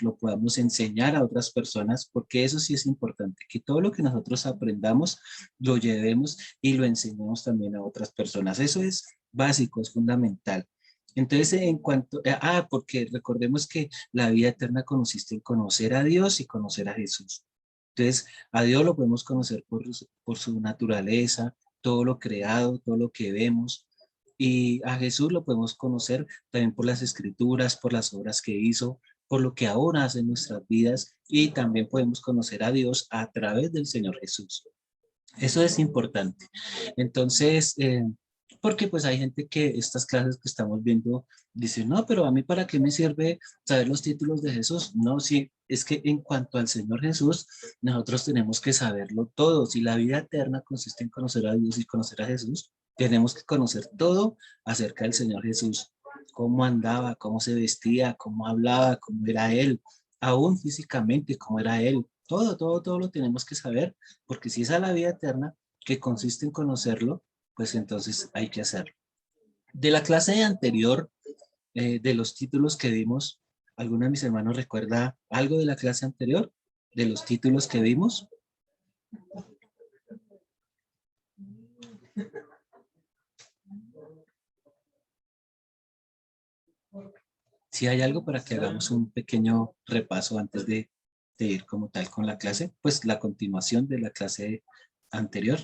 lo podamos enseñar a otras personas, porque eso sí es importante, que todo lo que nosotros aprendamos lo llevemos y lo enseñemos también a otras personas. Eso es básico, es fundamental. Entonces, en cuanto, porque recordemos que la vida eterna consiste en conocer a Dios y conocer a Jesús. Entonces, a Dios lo podemos conocer por su naturaleza, todo lo creado, todo lo que vemos, y a Jesús lo podemos conocer también por las escrituras, por las obras que hizo, por lo que ahora hace en nuestras vidas, y también podemos conocer a Dios a través del Señor Jesús. Eso es importante. Entonces, porque pues hay gente que estas clases que estamos viendo dicen, no, pero a mí para qué me sirve saber los títulos de Jesús. No, sí, es que en cuanto al Señor Jesús, nosotros tenemos que saberlo todo. Si la vida eterna consiste en conocer a Dios y conocer a Jesús, tenemos que conocer todo acerca del Señor Jesús. Cómo andaba, cómo se vestía, cómo hablaba, cómo era Él, aún físicamente, cómo era Él. Todo, todo, todo lo tenemos que saber, porque si esa es la vida eterna, que consiste en conocerlo, pues entonces hay que hacerlo. De la clase anterior, de los títulos que dimos, ¿alguno de mis hermanos recuerda algo de la clase anterior? De los títulos que dimos. Si hay algo para que hagamos un pequeño repaso antes de ir como tal con la clase, pues la continuación de la clase anterior.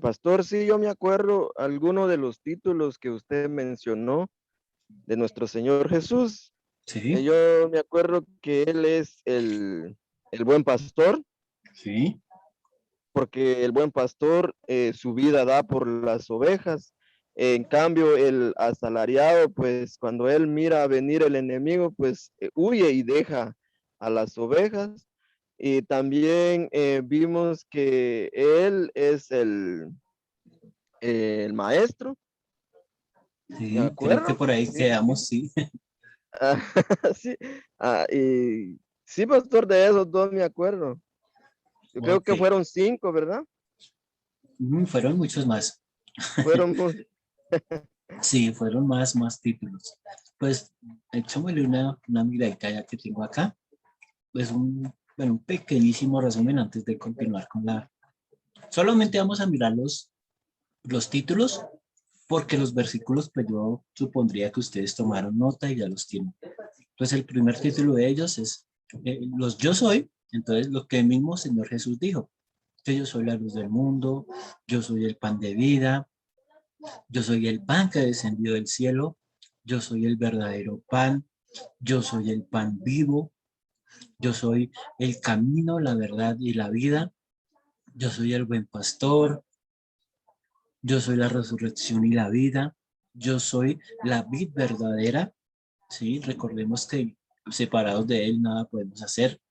Pastor, sí, yo me acuerdo alguno de los títulos que usted mencionó de nuestro Señor Jesús. Sí, Yo me acuerdo que Él es el buen pastor, sí, porque el buen pastor su vida da por las ovejas. En cambio, el asalariado, pues cuando él mira venir el enemigo, pues huye y deja a las ovejas. Y también vimos que él es el maestro, ¿de sí, creo que acuerdo? por ahí Sí, sí. quedamos, sí. Ah, sí, y sí, pastor, de esos dos me acuerdo. Yo creo Ok, que fueron 5, ¿verdad? fueron muchos más. Fueron, Sí, fueron más títulos. Pues echémosle una miradita ya que tengo acá. Pues bueno, un pequeñísimo resumen antes de continuar con la... Solamente vamos a mirar los títulos, porque los versículos, pues yo supondría que ustedes tomaron nota y ya los tienen. Entonces el primer título de ellos es los yo soy, entonces lo que el mismo Señor Jesús dijo, que yo soy la luz del mundo, yo soy el pan de vida, yo soy el pan que descendió del cielo, yo soy el verdadero pan, yo soy el pan vivo, yo soy el camino, la verdad y la vida, yo soy el buen pastor, yo soy la resurrección y la vida, yo soy la vid verdadera, ¿sí? Recordemos que separados de él nada podemos hacer.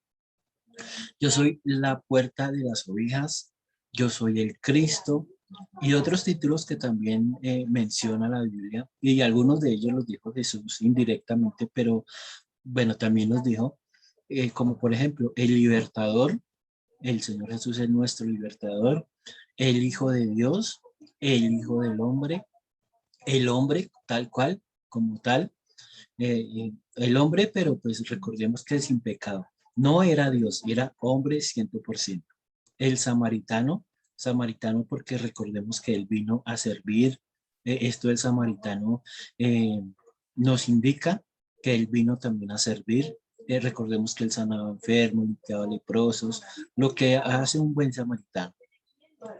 Yo soy la puerta de las ovejas, yo soy el Cristo, y otros títulos que también menciona la Biblia, y algunos de ellos los dijo Jesús indirectamente, pero bueno, también los dijo, como por ejemplo, el libertador, el Señor Jesús es nuestro libertador, el Hijo de Dios, el Hijo del Hombre, el hombre tal cual, como tal, el hombre, pero pues recordemos que es sin pecado. No era Dios, era hombre 100%. El samaritano, samaritano porque recordemos que él vino a servir. Esto del samaritano eh, nos indica que él vino también a servir. Recordemos que él sanaba enfermos, limpiaba leprosos, lo que hace un buen samaritano.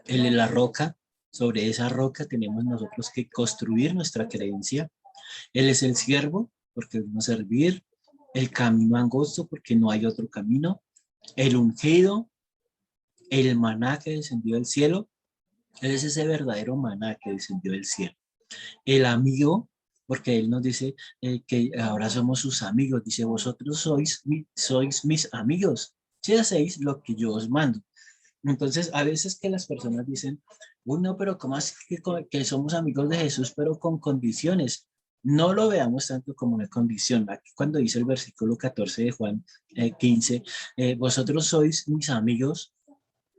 Él es la roca, sobre esa roca tenemos nosotros que construir nuestra creencia. Él es el siervo, porque vino a servir, el camino angosto, porque no hay otro camino, el ungido, el maná que descendió del cielo, él es ese verdadero maná que descendió del cielo. El amigo, porque él nos dice que ahora somos sus amigos, dice, vosotros sois mis amigos, si hacéis lo que yo os mando. Entonces, a veces que las personas dicen, uy, no, pero ¿cómo así que somos amigos de Jesús, pero con condiciones? No lo veamos tanto como una condición. Aquí cuando dice el versículo 14 de Juan 15, vosotros sois mis amigos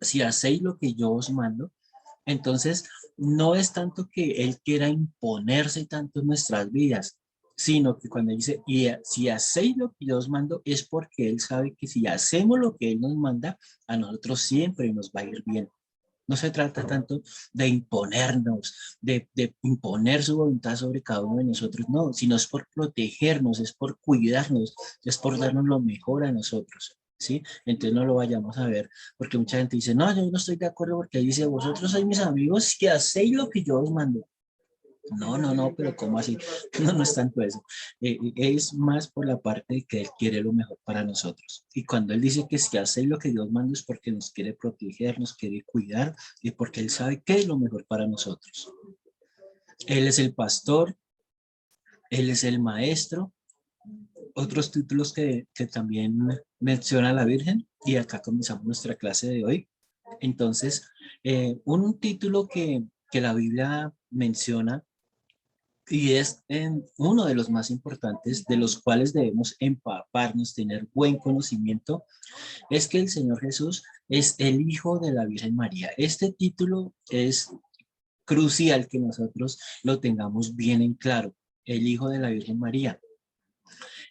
si hacéis lo que yo os mando. Entonces, no es tanto que Él quiera imponerse tanto en nuestras vidas, sino que cuando dice, si hacéis lo que yo os mando, es porque Él sabe que si hacemos lo que Él nos manda, a nosotros siempre nos va a ir bien. No se trata tanto de imponernos, de imponer su voluntad sobre cada uno de nosotros, no, sino es por protegernos, es por cuidarnos, es por darnos lo mejor a nosotros, ¿sí? Entonces no lo vayamos a ver, porque mucha gente dice, no, yo no estoy de acuerdo porque dice, vosotros sois mis amigos que hacéis lo que yo os mando. No, no, no, pero ¿cómo así? No, no es tanto eso. Es más por la parte de que Él quiere lo mejor para nosotros. Y cuando Él dice que si hace lo que Dios manda es porque nos quiere proteger, nos quiere cuidar y porque Él sabe qué es lo mejor para nosotros. Él es el pastor, Él es el maestro. Otros títulos que también menciona la Virgen y acá comenzamos nuestra clase de hoy. Entonces, un título que la Biblia menciona y es uno de los más importantes, de los cuales debemos empaparnos, tener buen conocimiento, es que el Señor Jesús es el Hijo de la Virgen María. Este título es crucial que nosotros lo tengamos bien en claro, el Hijo de la Virgen María.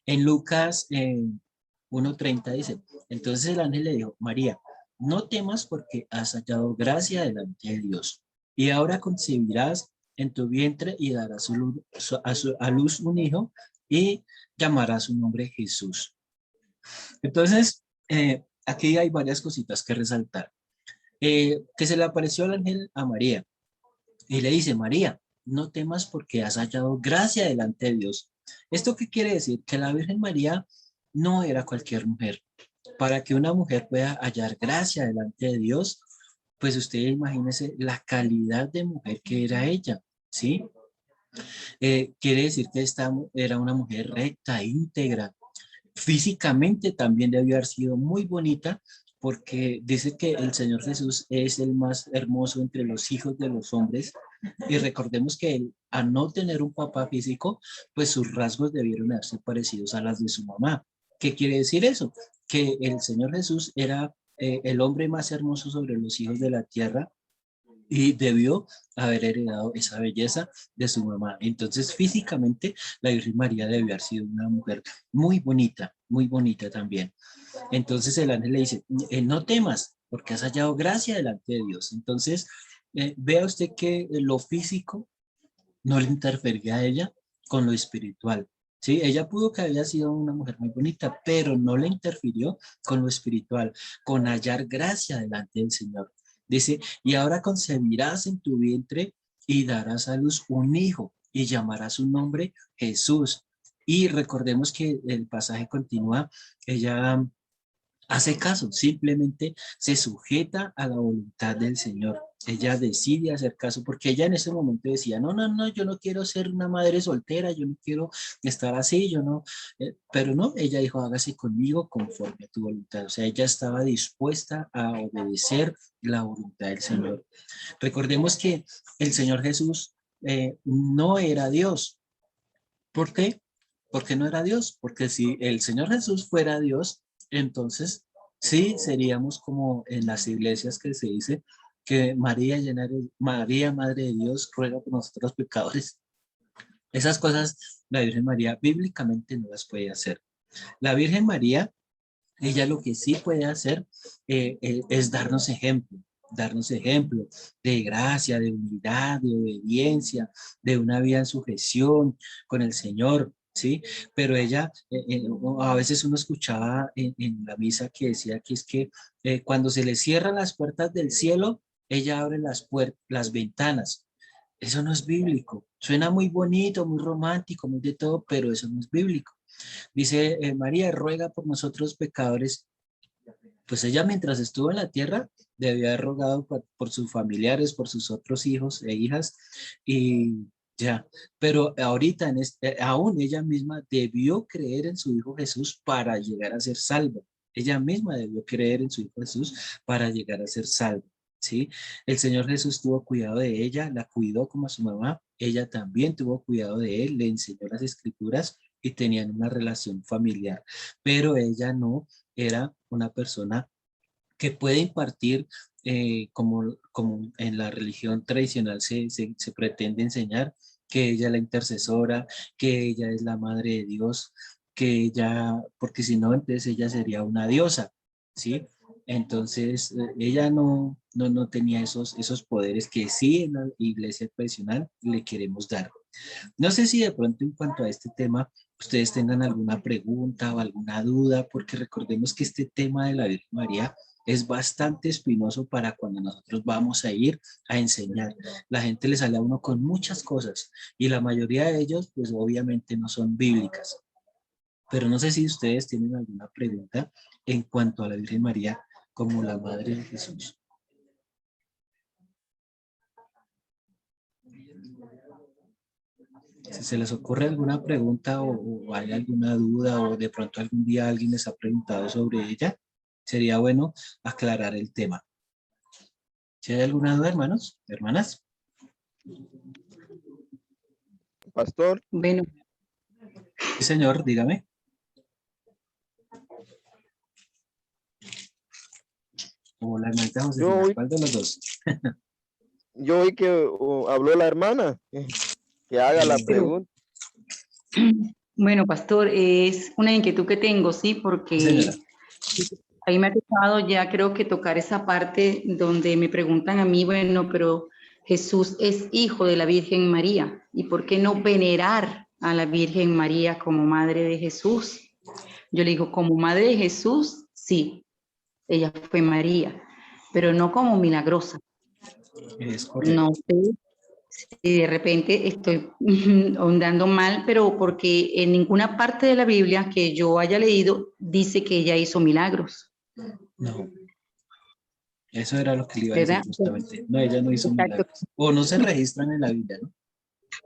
En Lucas 1:30 dice, entonces el ángel le dijo, María, no temas porque has hallado gracia delante de Dios, y ahora concebirás en tu vientre y darás a luz un hijo y llamarás su nombre Jesús. Entonces, aquí hay varias cositas que resaltar. Que se le apareció el ángel a María y le dice, María, no temas porque has hallado gracia delante de Dios. ¿Esto qué quiere decir? Que la Virgen María no era cualquier mujer. Para que una mujer pueda hallar gracia delante de Dios, pues usted imagínese la calidad de mujer que era ella, ¿sí? Quiere decir que esta era una mujer recta, íntegra. Físicamente también debió haber sido muy bonita porque dice que el Señor Jesús es el más hermoso entre los hijos de los hombres y recordemos que él, a no tener un papá físico, pues sus rasgos debieron haberse parecidos a las de su mamá. ¿Qué quiere decir eso? Que el Señor Jesús era el hombre más hermoso sobre los hijos de la tierra y debió haber heredado esa belleza de su mamá. Entonces, físicamente, la Virgen María debió haber sido una mujer muy bonita también. Entonces el ángel le dice, no temas, porque has hallado gracia delante de Dios. Entonces, vea usted que lo físico no le interfería a ella con lo espiritual. Sí, ella pudo que haya sido una mujer muy bonita, pero no le interfirió con lo espiritual, con hallar gracia delante del Señor. Dice, y ahora concebirás en tu vientre y darás a luz un hijo y llamarás su nombre Jesús. Y recordemos que el pasaje continúa, ella hace caso, simplemente se sujeta a la voluntad del Señor. Ella decide hacer caso porque ella en ese momento decía, no, no, no, yo no quiero ser una madre soltera, yo no quiero estar así, yo no, pero no, ella dijo, hágase conmigo conforme a tu voluntad. O sea, ella estaba dispuesta a obedecer la voluntad del Señor. Recordemos que el Señor Jesús no era Dios. ¿Por qué? Porque no era Dios, porque si el Señor Jesús fuera Dios, entonces sí seríamos como en las iglesias que se dice que María, María, Madre de Dios, ruega por nosotros pecadores. Esas cosas la Virgen María bíblicamente no las puede hacer. La Virgen María, ella lo que sí puede hacer es darnos ejemplo de gracia, de humildad, de obediencia, de una vida en sujeción con el Señor, ¿sí? Pero ella, a veces uno escuchaba en la misa que decía que es que cuando se le cierran las puertas del cielo, ella abre las ventanas. Eso no es bíblico. Suena muy bonito, muy romántico, muy de todo, pero eso no es bíblico. Dice María, ruega por nosotros pecadores. Pues ella mientras estuvo en la tierra debía haber rogado por sus familiares, por sus otros hijos e hijas y ya. Pero ahorita, aún ella misma debió creer en su Hijo Jesús para llegar a ser salva. Ella misma debió creer en su Hijo Jesús para llegar a ser salva. ¿Sí? El Señor Jesús tuvo cuidado de ella, la cuidó como a su mamá, ella también tuvo cuidado de él, le enseñó las escrituras y tenían una relación familiar, pero ella no era una persona que puede impartir, como en la religión tradicional se pretende enseñar, que ella es la intercesora, que ella es la madre de Dios, que ella, porque si no, entonces ella sería una diosa, ¿sí? Entonces, ella no tenía esos poderes que sí en la iglesia tradicional le queremos dar. No sé si de pronto en cuanto a este tema ustedes tengan alguna pregunta o alguna duda, porque recordemos que este tema de la Virgen María es bastante espinoso para cuando nosotros vamos a ir a enseñar. La gente le sale a uno con muchas cosas y la mayoría de ellos pues obviamente no son bíblicas. Pero no sé si ustedes tienen alguna pregunta en cuanto a la Virgen María como la Madre de Jesús. Si se les ocurre alguna pregunta o hay alguna duda o de pronto algún día alguien les ha preguntado sobre ella, sería bueno aclarar el tema. Si hay alguna duda, hermanos, hermanas. Pastor, Bueno, Sí, señor, dígame. O la hermanita Josefina, yo, ¿cuál de los dos? yo oí que habló la hermana, que haga la pero pregunta. bueno, pastor, es una inquietud que tengo, sí, Sí, señora. porque ahí me ha tocado ya creo que tocar esa parte donde me preguntan a mí, bueno, pero Jesús es hijo de la Virgen María, ¿y por qué no venerar a la Virgen María como madre de Jesús? Yo le digo, como madre de Jesús, sí, ella fue María, pero no como milagrosa. Es No correcto. sé si de repente estoy ahondando mal, pero porque en ninguna parte de la Biblia que yo haya leído dice que ella hizo milagros, No, eso era lo que le iba a decir ¿verdad? justamente. No, ella no hizo Exacto. milagros. O no se registran en la Biblia, ¿no?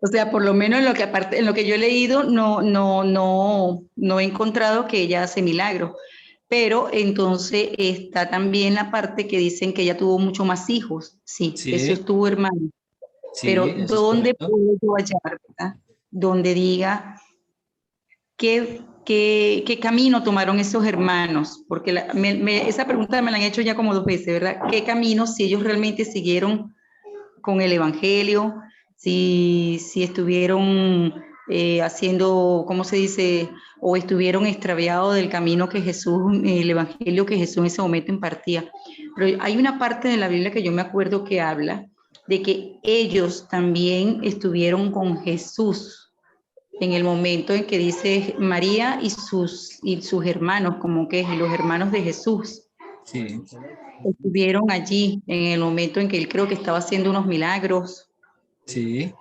O sea, por lo menos en lo que aparte, en lo que yo he leído, no he encontrado que ella hace milagros. Pero entonces está también la parte que dicen que ella tuvo mucho más hijos. Sí, Jesús Sí, tuvo hermanos. sí, Pero eso es ¿dónde correcto. puedo yo hallar, verdad? Donde diga qué camino tomaron esos hermanos, porque esa pregunta me la han hecho ya como 2 veces, ¿verdad? ¿Qué camino, si ellos realmente siguieron con el Evangelio, si estuvieron haciendo, ¿cómo se dice? O estuvieron extraviados del camino que Jesús, el Evangelio que Jesús en ese momento impartía. Pero hay una parte de la Biblia que yo me acuerdo que habla de que ellos también estuvieron con Jesús en el momento en que dice María y sus hermanos, como que los hermanos de Jesús, Sí, estuvieron allí en el momento en que él creo que estaba haciendo unos milagros, sí.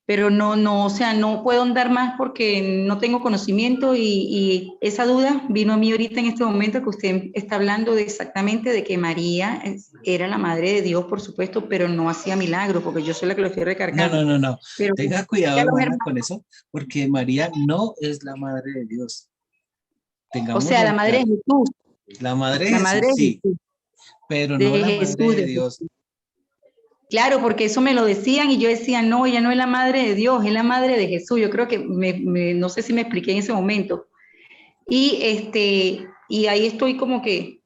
pero o sea, no puedo andar más porque no tengo conocimiento y esa duda vino a mí ahorita en este momento que usted está hablando de exactamente de que María era la madre de Dios, por supuesto, pero no hacía milagros, porque yo soy la que lo estoy No, no, recargando. no, no. Pero Tenga cuidado, a los hermana, hermanos, con eso, porque María no es la madre de Dios. o sea, Tengámoslo la en madre de claro. Jesús, La madre de la madre Jesús, de sí, Jesús, pero de no la madre Jesús, de de Dios. Jesús. Claro, porque eso me lo decían y yo decía, no, ella no es la madre de Dios, es la madre de Jesús. Yo creo que no sé si me expliqué en ese momento. Y ahí estoy como que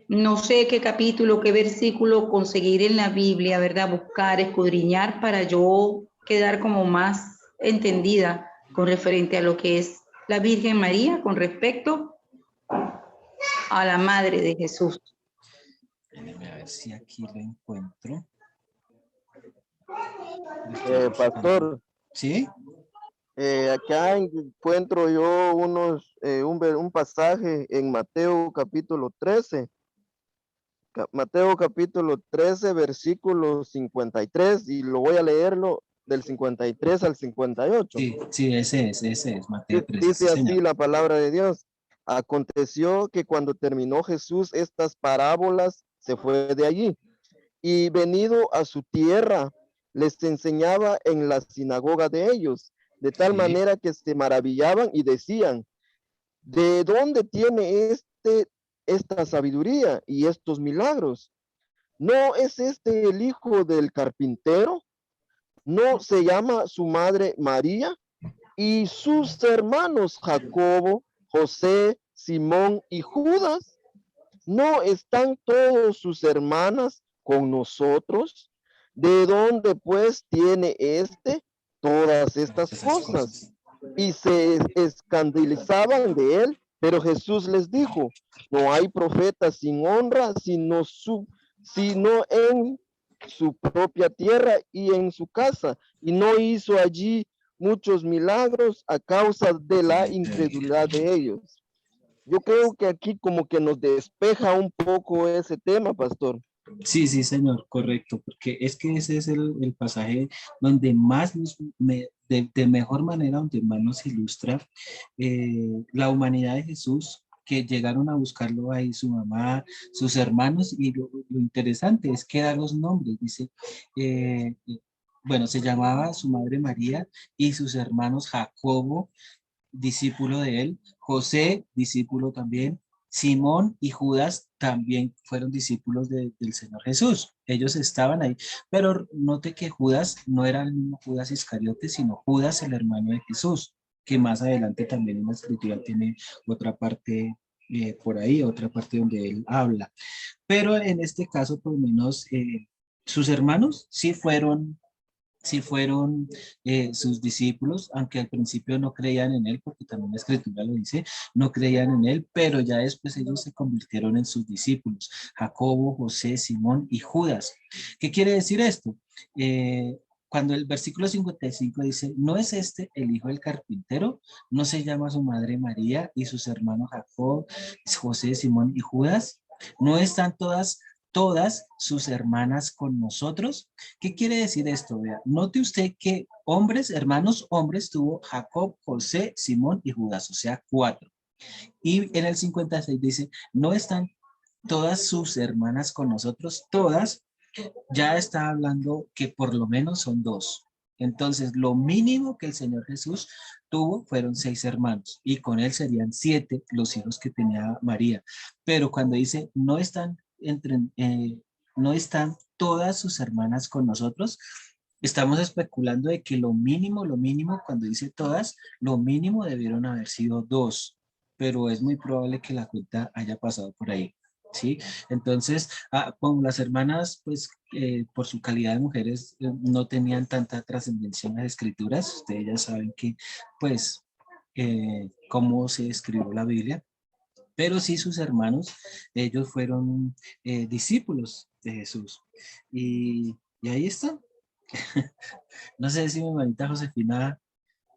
no sé qué capítulo, qué versículo conseguir en la Biblia, ¿verdad? Buscar, escudriñar para yo quedar como más entendida con referente a lo que es la Virgen María con respecto a la madre de Jesús. Déjeme a ver si aquí lo encuentro. Lo estoy buscando. Pastor, ¿Sí? acá encuentro yo un pasaje en Mateo capítulo 13. Mateo capítulo 13, versículo 53, y lo voy a leerlo del 53 al 58. Sí, sí, ese es Mateo 13, sí, Dice señor. así la palabra de Dios. Aconteció que cuando terminó Jesús estas parábolas, se fue de allí y venido a su tierra, les enseñaba en la sinagoga de ellos, de tal Sí, manera que se maravillaban y decían, ¿de dónde tiene esta sabiduría y estos milagros? ¿No es este el hijo del carpintero? ¿No se llama su madre María? Y sus hermanos Jacobo, José, Simón y Judas, ¿no están todos sus hermanas con nosotros? ¿De dónde pues tiene todas estas Esas cosas? cosas. Y se escandalizaban de él, pero Jesús les dijo, no hay profeta sin honra, sino en su propia tierra y en su casa, y no hizo allí muchos milagros a causa de la incredulidad de ellos. Yo creo que aquí como que nos despeja un poco ese tema, pastor. Sí, sí, señor, correcto, porque es que ese es el pasaje donde más de mejor manera, donde más nos ilustra la humanidad de Jesús, que llegaron a buscarlo ahí su mamá, sus hermanos, y lo interesante es que da los nombres, dice, bueno, se llamaba su madre María y sus hermanos Jacobo, discípulo de él, José, discípulo también, Simón y Judas también fueron discípulos del Señor Jesús. Ellos estaban ahí, pero note que Judas no era el mismo Judas Iscariote, sino Judas, el hermano de Jesús, que más adelante también en la escritura tiene otra parte por ahí, otra parte donde él habla. Pero en este caso, por lo menos, sus hermanos sí fueron sus discípulos, aunque al principio no creían en él, porque también la escritura lo dice, no creían en él, pero ya después ellos se convirtieron en sus discípulos, Jacobo, José, Simón y Judas. ¿Qué quiere decir esto? Cuando el versículo 55 dice, ¿no es este el hijo del carpintero? ¿No se llama su madre María y sus hermanos Jacob, José, Simón y Judas? ¿No están todas sus hermanas con nosotros? ¿Qué quiere decir esto? Vea, note usted que hombres, hermanos hombres, tuvo Jacob, José, Simón y Judas, o sea, 4. Y en el 56 dice, ¿no están todas sus hermanas con nosotros? Todas, ya está hablando que por lo menos son 2. Entonces, lo mínimo que el Señor Jesús tuvo fueron 6 hermanos y con él serían 7 los hijos que tenía María. Pero cuando dice, no están todas sus hermanas con nosotros, estamos especulando de que lo mínimo, cuando dice todas, lo mínimo debieron haber sido 2, pero es muy probable que la cuenta haya pasado por ahí. ¿Sí? Entonces, como las hermanas, pues por su calidad de mujeres, no tenían tanta trascendencia en las escrituras, ustedes ya saben que, pues, cómo se escribió la Biblia, pero sí sus hermanos, ellos fueron discípulos de Jesús. Y ahí está. No sé si mi hermanita Josefina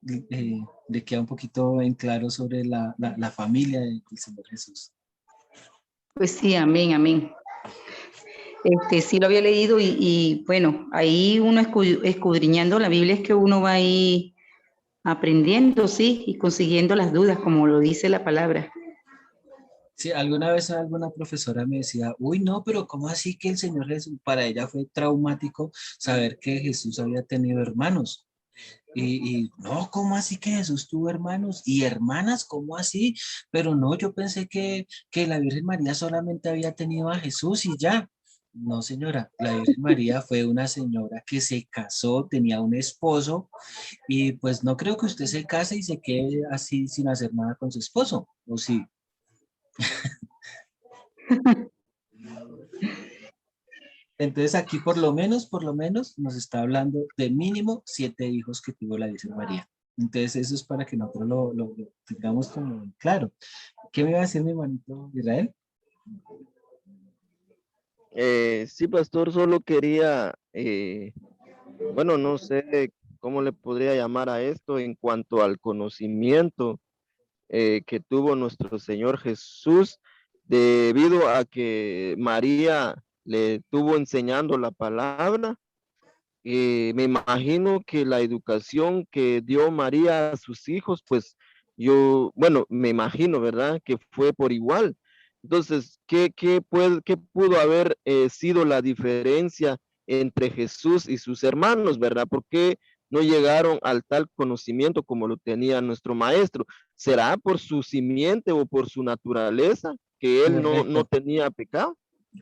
le queda un poquito en claro sobre la familia del Señor Jesús. Pues sí, amén, amén. Sí lo había leído y bueno, ahí uno escudriñando la Biblia es que uno va ahí aprendiendo, sí, y consiguiendo las dudas, como lo dice la palabra. Sí, alguna vez alguna profesora me decía, uy, no, pero ¿cómo así que el Señor Jesús, para ella fue traumático saber que Jesús había tenido hermanos? Y no, ¿cómo así que Jesús tuvo hermanos? Y hermanas, ¿cómo así? Pero no, yo pensé que la Virgen María solamente había tenido a Jesús y ya. No, señora, la Virgen María fue una señora que se casó, tenía un esposo y pues no creo que usted se case y se quede así sin hacer nada con su esposo, ¿o sí? Entonces aquí por lo menos nos está hablando de mínimo 7 hijos que tuvo la Virgen María. Entonces eso es para que nosotros lo tengamos como claro. ¿Qué me iba a decir mi hermanito Israel? Sí, pastor, solo quería, bueno, no sé cómo le podría llamar a esto en cuanto al conocimiento que tuvo nuestro Señor Jesús debido a que María le tuvo enseñando la palabra. Me imagino que la educación que dio María a sus hijos, pues yo, bueno, me imagino, ¿verdad? Que fue por igual. Entonces, ¿qué pudo haber sido la diferencia entre Jesús y sus hermanos, ¿verdad? ¿Por qué no llegaron al tal conocimiento como lo tenía nuestro maestro? ¿Será por su simiente o por su naturaleza que él no Correcto, tenía pecado?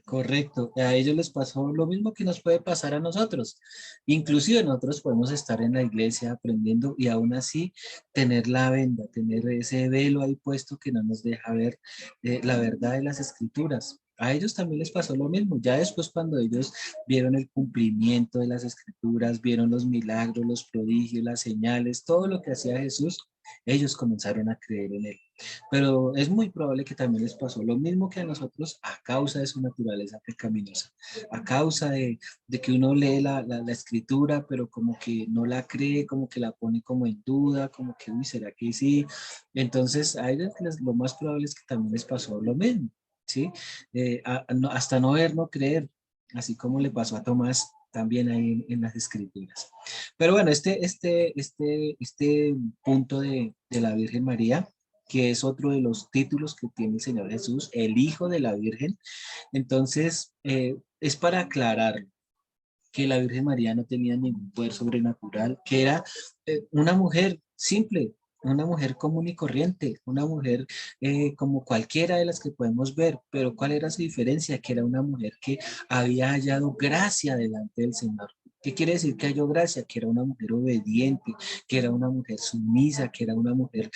correcto. A ellos les pasó lo mismo que nos puede pasar a nosotros. Inclusive nosotros podemos estar en la iglesia aprendiendo y aún así tener la venda, tener ese velo ahí puesto que no nos deja ver la verdad de las escrituras. A ellos también les pasó lo mismo. Ya después cuando ellos vieron el cumplimiento de las escrituras, vieron los milagros, los prodigios, las señales, todo lo que hacía Jesús, ellos comenzaron a creer en él. Pero es muy probable que también les pasó lo mismo que a nosotros a causa de su naturaleza pecaminosa, a causa de que uno lee la escritura, pero como que no la cree, como que la pone como en duda, como que, uy, ¿será que sí? Entonces, a ellos lo más probable es que también les pasó lo mismo, ¿sí? Hasta no ver, no creer, así como le pasó a Tomás también ahí en las escrituras. Pero bueno, este punto de la Virgen María, que es otro de los títulos que tiene el Señor Jesús, el Hijo de la Virgen. Entonces, es para aclarar que la Virgen María no tenía ningún poder sobrenatural, que era una mujer simple, una mujer común y corriente, una mujer como cualquiera de las que podemos ver, pero ¿cuál era su diferencia? Que era una mujer que había hallado gracia delante del Señor. ¿Qué quiere decir que halló gracia? Que era una mujer obediente, que era una mujer sumisa, que era una mujer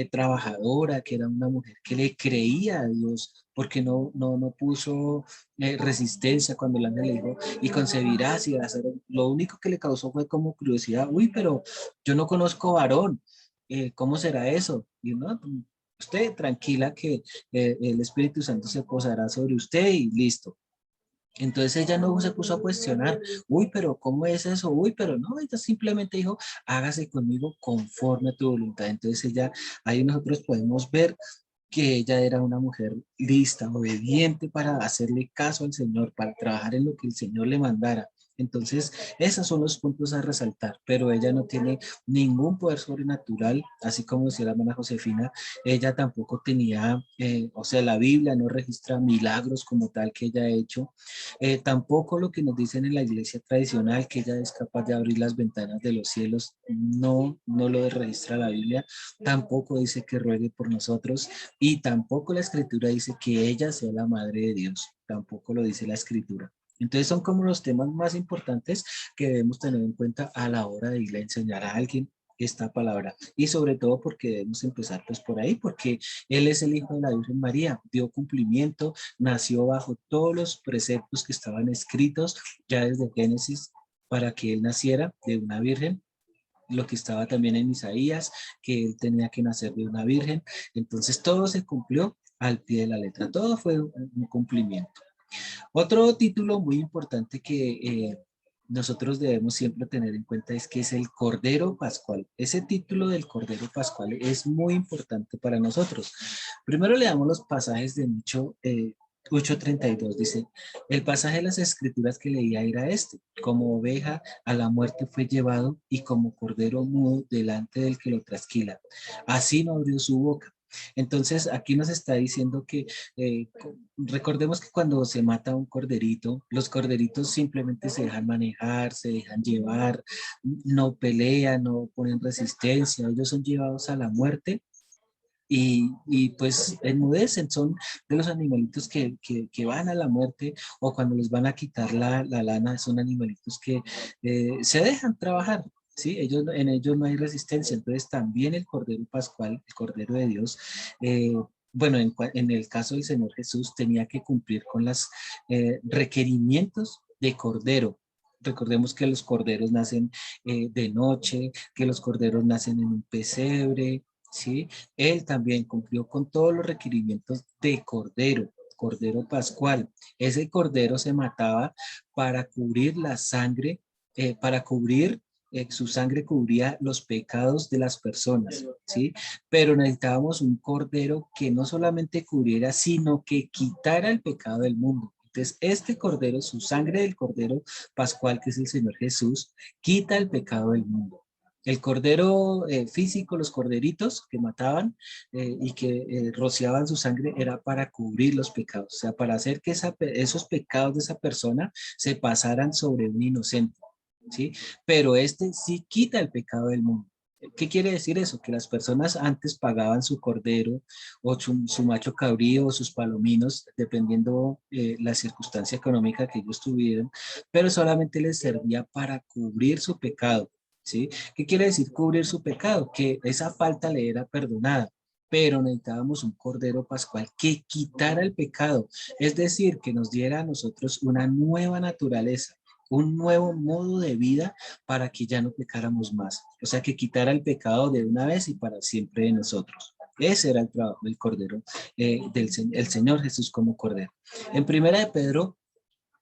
trabajadora, que era una mujer que le creía a Dios, porque no puso resistencia cuando el ángel le dijo, y concebirás y vas a ser. Lo único que le causó fue como curiosidad, uy, pero yo no conozco varón, ¿cómo será eso? Y no, usted tranquila que el Espíritu Santo se posará sobre usted y listo. Entonces ella no se puso a cuestionar, uy, pero ¿cómo es eso? Uy, pero no, ella simplemente dijo, hágase conmigo conforme a tu voluntad. Entonces ella, ahí nosotros podemos ver que ella era una mujer lista, obediente para hacerle caso al Señor, para trabajar en lo que el Señor le mandara. Entonces, esos son los puntos a resaltar, pero ella no tiene ningún poder sobrenatural, así como decía la hermana Josefina, ella tampoco tenía, o sea, la Biblia no registra milagros como tal que ella ha hecho, tampoco lo que nos dicen en la iglesia tradicional, que ella es capaz de abrir las ventanas de los cielos, no lo registra la Biblia, tampoco dice que ruegue por nosotros, y tampoco la escritura dice que ella sea la madre de Dios, tampoco lo dice la escritura. Entonces son como los temas más importantes que debemos tener en cuenta a la hora de irle a enseñar a alguien esta palabra. Y sobre todo porque debemos empezar pues por ahí, porque Él es el Hijo de la Virgen María, dio cumplimiento, nació bajo todos los preceptos que estaban escritos ya desde Génesis para que Él naciera de una virgen, lo que estaba también en Isaías, que él tenía que nacer de una virgen. Entonces todo se cumplió al pie de la letra, todo fue un cumplimiento. Otro título muy importante que nosotros debemos siempre tener en cuenta es que es el Cordero Pascual. Ese título del Cordero Pascual es muy importante para nosotros. Primero le damos los pasajes de Mucho, 8:32, dice, el pasaje de las escrituras que leía era este, como oveja a la muerte fue llevado y como cordero mudo delante del que lo trasquila. Así no abrió su boca. Entonces aquí nos está diciendo que recordemos que cuando se mata un corderito, los corderitos simplemente se dejan manejar, se dejan llevar, no pelean, no ponen resistencia, ellos son llevados a la muerte y pues enmudecen, son de los animalitos que van a la muerte o cuando les van a quitar la lana, son animalitos que se dejan trabajar. Sí, en ellos no hay resistencia, entonces también el Cordero Pascual, el Cordero de Dios, bueno, en el caso del Señor Jesús tenía que cumplir con los requerimientos de Cordero. Recordemos que los corderos nacen de noche, que los corderos nacen en un pesebre, ¿sí? Él también cumplió con todos los requerimientos de cordero, cordero pascual. Ese cordero se mataba para cubrir la sangre, para cubrir, su sangre cubría los pecados de las personas, ¿sí? Pero necesitábamos un cordero que no solamente cubriera, sino que quitara el pecado del mundo. Entonces, este cordero, su sangre del cordero pascual, que es el Señor Jesús, quita el pecado del mundo. El cordero físico, los corderitos que mataban y que rociaban su sangre era para cubrir los pecados, o sea, para hacer que esos pecados de esa persona se pasaran sobre un inocente, ¿sí? Pero este sí quita el pecado del mundo. ¿Qué quiere decir eso? Que las personas antes pagaban su cordero o su macho cabrío o sus palominos, dependiendo la circunstancia económica que ellos tuvieran, pero solamente les servía para cubrir su pecado. ¿Sí? ¿Qué quiere decir cubrir su pecado? Que esa falta le era perdonada. pero necesitábamos un cordero pascual que quitara el pecado, es decir, que nos diera a nosotros una nueva naturaleza, un nuevo modo de vida para que ya no pecáramos más. O sea, que quitara el pecado de una vez y para siempre de nosotros. Ese era el trabajo del Cordero, el Señor Jesús como Cordero. En primera de Pedro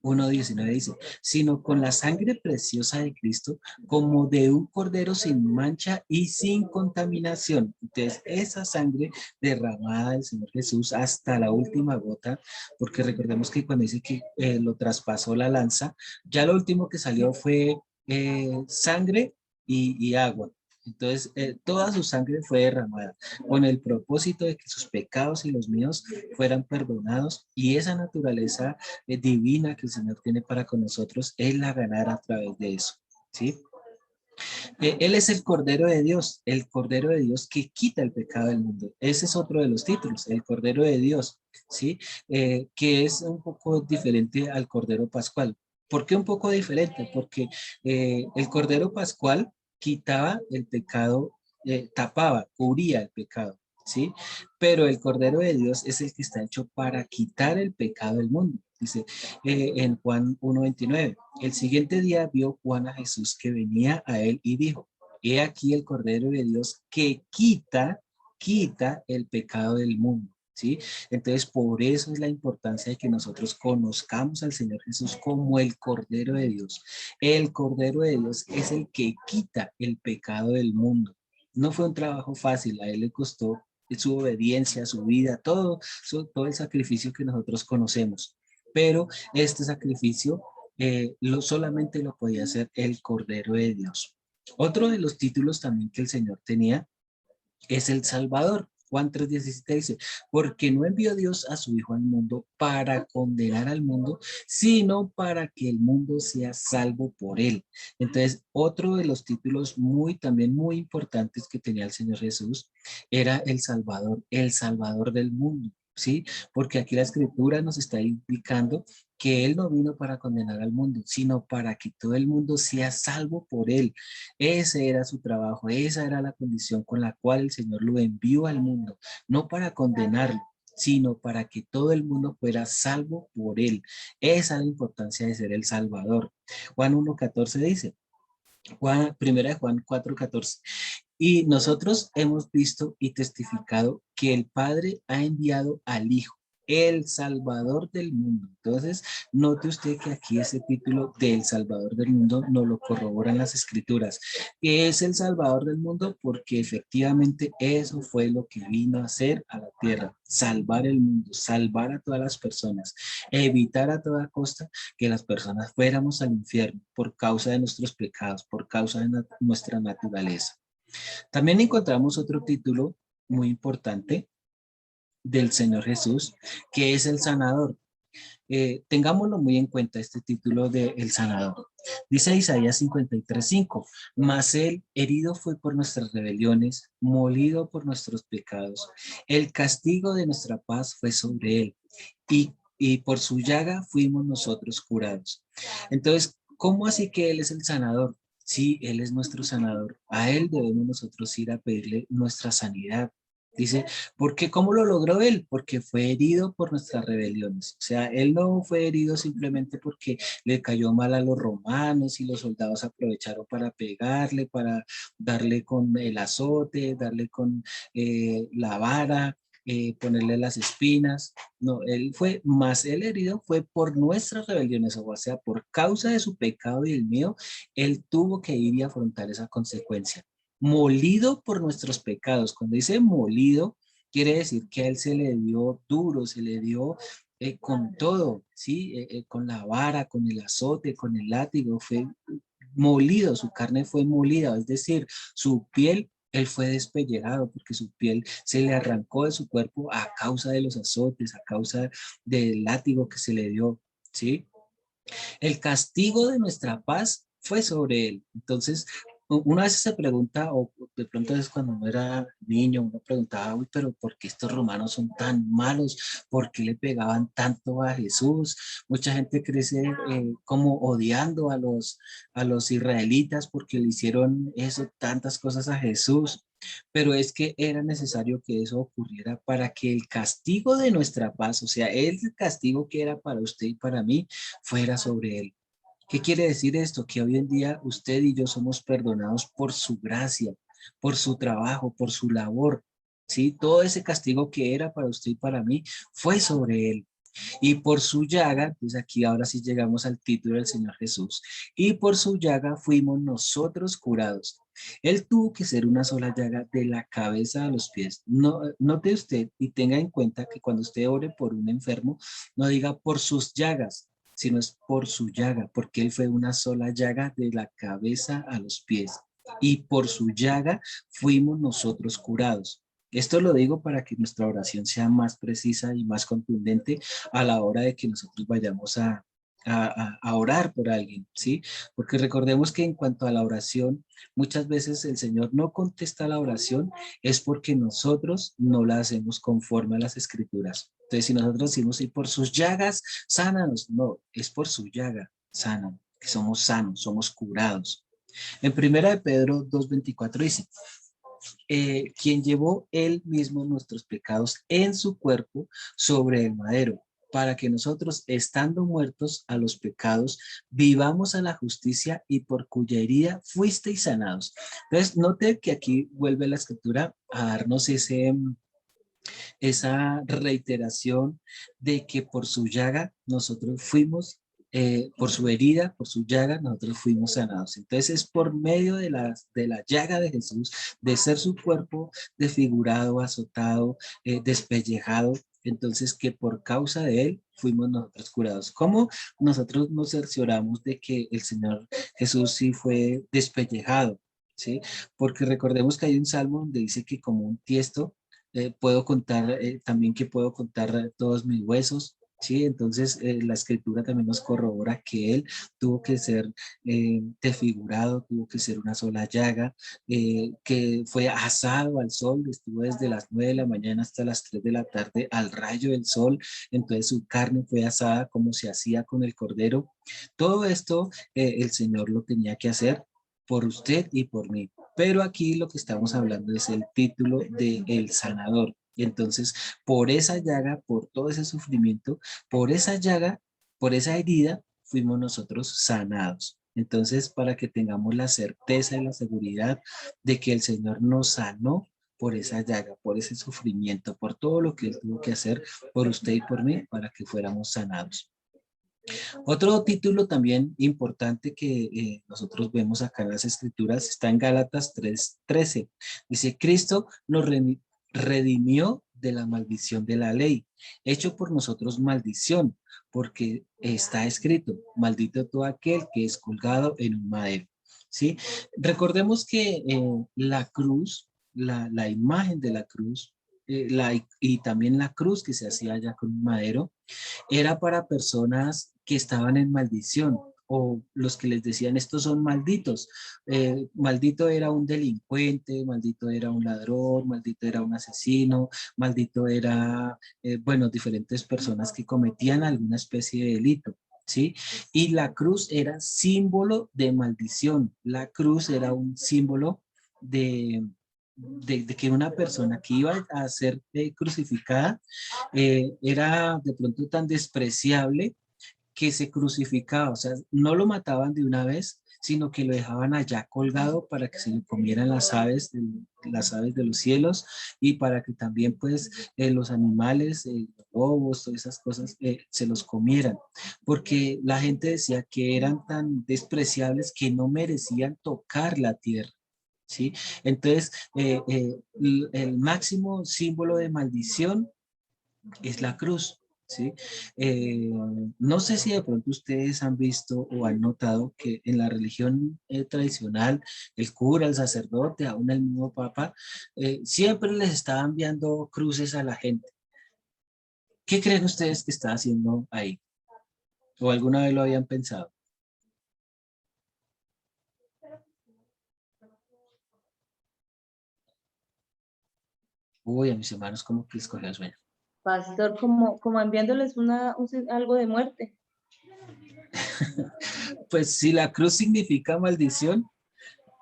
1:19 dice, sino con la sangre preciosa de Cristo, como de un cordero sin mancha y sin contaminación. Entonces, esa sangre derramada del Señor Jesús hasta la última gota, porque recordemos que cuando dice que lo traspasó la lanza, ya lo último que salió fue sangre y agua. Entonces, toda su sangre fue derramada con el propósito de que sus pecados y los míos fueran perdonados y esa naturaleza divina que el Señor tiene para con nosotros, Él la ganará a través de eso, ¿sí? Él es el Cordero de Dios que quita el pecado del mundo. Ese es otro de los títulos, el Cordero de Dios, ¿sí? Que es un poco diferente al Cordero Pascual. ¿Por qué un poco diferente? Porque el Cordero Pascual quitaba el pecado, tapaba, cubría el pecado, ¿sí? Pero el Cordero de Dios es el que está hecho para quitar el pecado del mundo. Dice en Juan 1:29, el siguiente día vio Juan a Jesús que venía a él y dijo, he aquí el Cordero de Dios que quita el pecado del mundo. ¿Sí? Entonces, por eso es la importancia de que nosotros conozcamos al Señor Jesús como el Cordero de Dios. El Cordero de Dios es el que quita el pecado del mundo. No fue un trabajo fácil, a él le costó su obediencia, su vida, todo el sacrificio que nosotros conocemos. Pero este sacrificio solamente lo podía hacer el Cordero de Dios. Otro de los títulos también que el Señor tenía es el Salvador. Juan 3:17 dice, porque no envió Dios a su Hijo al mundo para condenar al mundo, sino para que el mundo sea salvo por él. Entonces, otro de los títulos también muy importantes que tenía el Señor Jesús era el Salvador del mundo. ¿Sí? Porque aquí la escritura nos está indicando que Él no vino para condenar al mundo, sino para que todo el mundo sea salvo por Él. Ese era su trabajo, esa era la condición con la cual el Señor lo envió al mundo, no para condenarlo, sino para que todo el mundo fuera salvo por Él. Esa es la importancia de ser el Salvador. Juan 1:14 dice, primera de Juan 4:14. Y nosotros hemos visto y testificado que el Padre ha enviado al Hijo, el Salvador del mundo. Entonces, note usted que aquí ese título del Salvador del mundo no lo corroboran las Escrituras. Es el Salvador del mundo porque efectivamente eso fue lo que vino a hacer a la tierra, salvar el mundo, salvar a todas las personas, evitar a toda costa que las personas fuéramos al infierno por causa de nuestros pecados, por causa de nuestra naturaleza. También encontramos otro título muy importante del Señor Jesús, que es el sanador. Tengámoslo muy en cuenta este título de el sanador. Dice Isaías 53:5, mas él herido fue por nuestras rebeliones, molido por nuestros pecados. El castigo de nuestra paz fue sobre él y por su llaga fuimos nosotros curados. Entonces, ¿cómo así que él es el sanador? Sí, él es nuestro sanador. A él debemos nosotros ir a pedirle nuestra sanidad. Dice, ¿por qué? ¿Cómo lo logró él? Porque fue herido por nuestras rebeliones. O sea, él no fue herido simplemente porque le cayó mal a los romanos y los soldados aprovecharon para pegarle, para darle con el azote, darle con la vara, ponerle las espinas. No, el herido fue por nuestras rebeliones, o sea, por causa de su pecado y el mío, él tuvo que ir y afrontar esa consecuencia. Molido por nuestros pecados. Cuando dice molido, quiere decir que a él se le dio duro, se le dio con todo, ¿sí? Con la vara, con el azote, con el látigo, fue molido, su carne fue molida, es decir, su piel, él fue despellejado porque su piel se le arrancó de su cuerpo a causa de los azotes, a causa del látigo que se le dio, ¿sí? El castigo de nuestra paz fue sobre él. Entonces, una vez se pregunta, o de pronto es cuando uno era niño, uno preguntaba, uy, pero ¿por qué estos romanos son tan malos? ¿Por qué le pegaban tanto a Jesús? Mucha gente crece como odiando a los israelitas porque le hicieron eso, tantas cosas a Jesús. pero es que era necesario que eso ocurriera para que el castigo de nuestra paz, o sea, el castigo que era para usted y para mí, fuera sobre él. ¿Qué quiere decir esto? Que hoy en día usted y yo somos perdonados por su gracia, por su trabajo, por su labor. ¿Sí? Todo ese castigo que era para usted y para mí fue sobre él. Y por su llaga, pues aquí ahora sí llegamos al título del Señor Jesús, y por su llaga fuimos nosotros curados. Él tuvo que ser una sola llaga de la cabeza a los pies. No, note usted y tenga en cuenta que cuando usted ore por un enfermo, no diga por sus llagas, sino es por su llaga, porque él fue una sola llaga de la cabeza a los pies. Y por su llaga fuimos nosotros curados. Esto lo digo para que nuestra oración sea más precisa y más contundente a la hora de que nosotros vayamos a orar por alguien, ¿sí? Porque recordemos que en cuanto a la oración, muchas veces el Señor no contesta la oración, es porque nosotros no la hacemos conforme a las Escrituras. Entonces, si nosotros decimos, y por sus llagas, sánanos, no, es por su llaga, sana, que somos sanos, somos curados. En primera de Pedro 2:24 dice, quien llevó él mismo nuestros pecados en su cuerpo sobre el madero, para que nosotros, estando muertos a los pecados, vivamos a la justicia y por cuya herida fuisteis sanados. Entonces, note que aquí vuelve la escritura a darnos esa reiteración de que por su llaga nosotros fuimos, por su herida, por su llaga, nosotros fuimos sanados. Entonces es por medio de la llaga de Jesús, de ser su cuerpo desfigurado, azotado, despellejado, entonces que por causa de él fuimos nosotros curados. ¿Cómo nosotros nos cercioramos de que el Señor Jesús sí fue despellejado? ¿Sí? Porque recordemos que hay un salmo donde dice que como un tiesto, puedo contar también que puedo contar todos mis huesos, ¿sí? Entonces la escritura también nos corrobora que él tuvo que ser desfigurado, tuvo que ser una sola llaga, que fue asado al sol, estuvo desde las 9 de la mañana hasta las 3 de la tarde al rayo del sol, entonces su carne fue asada como se hacía con el cordero. Todo esto el Señor lo tenía que hacer por usted y por mí. Pero aquí lo que estamos hablando es el título de El Sanador. Y entonces, por esa llaga, por todo ese sufrimiento, por esa llaga, por esa herida, fuimos nosotros sanados. Entonces, para que tengamos la certeza y la seguridad de que el Señor nos sanó por esa llaga, por ese sufrimiento, por todo lo que Él tuvo que hacer por usted y por mí, para que fuéramos sanados. Otro título también importante que nosotros vemos acá en las escrituras está en Gálatas 3:13. Dice, Cristo nos redimió de la maldición de la ley, hecho por nosotros maldición, porque está escrito, maldito todo aquel que es colgado en un madero. ¿Sí? Recordemos que la cruz, la imagen de la cruz, y también la cruz que se hacía allá con un madero, era para personas que estaban en maldición o los que les decían estos son malditos. Maldito era un delincuente, maldito era un ladrón, maldito era un asesino, maldito era, bueno, diferentes personas que cometían alguna especie de delito. ¿Sí? Y la cruz era símbolo de maldición. La cruz era un símbolo de que una persona que iba a ser crucificada era de pronto tan despreciable que se crucificaba, o sea, no lo mataban de una vez, sino que lo dejaban allá colgado para que se lo comieran las aves de los cielos y para que también pues los animales, los lobos, todas esas cosas se los comieran, porque la gente decía que eran tan despreciables que no merecían tocar la tierra. ¿Sí? Entonces, el máximo símbolo de maldición es la cruz, ¿sí? No sé si de pronto ustedes han visto o han notado que en la religión tradicional, el cura, el sacerdote, aún el mismo papa, siempre les estaba enviando cruces a la gente. ¿Qué creen ustedes que está haciendo ahí? ¿O alguna vez lo habían pensado? Uy, a mis hermanos como que les cogió el sueño. Pastor, como enviándoles algo de muerte. Pues si la cruz significa maldición,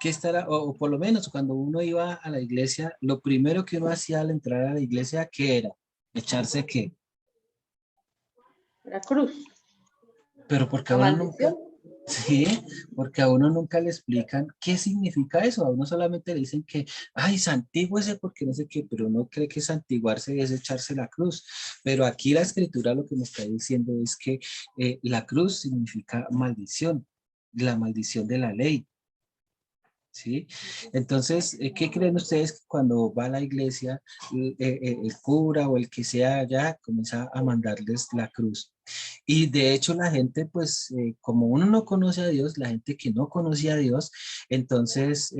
¿qué estará? O por lo menos cuando uno iba a la iglesia, lo primero que uno hacía al entrar a la iglesia, ¿qué era? ¿Echarse qué? La cruz, Pero porque a la uno nunca, maldición. sí, porque a uno nunca le explican qué significa eso. A uno solamente le dicen que, ay, santígüese porque no sé qué, pero uno cree que santiguarse es echarse la cruz. Pero aquí la escritura lo que me está diciendo es que la cruz significa maldición, la maldición de la ley. ¿Sí? Entonces, ¿qué creen ustedes que cuando va a la iglesia, el cura o el que sea allá comienza a mandarles la cruz? Y de hecho la gente, pues, como uno no conoce a Dios, la gente que no conocía a Dios, entonces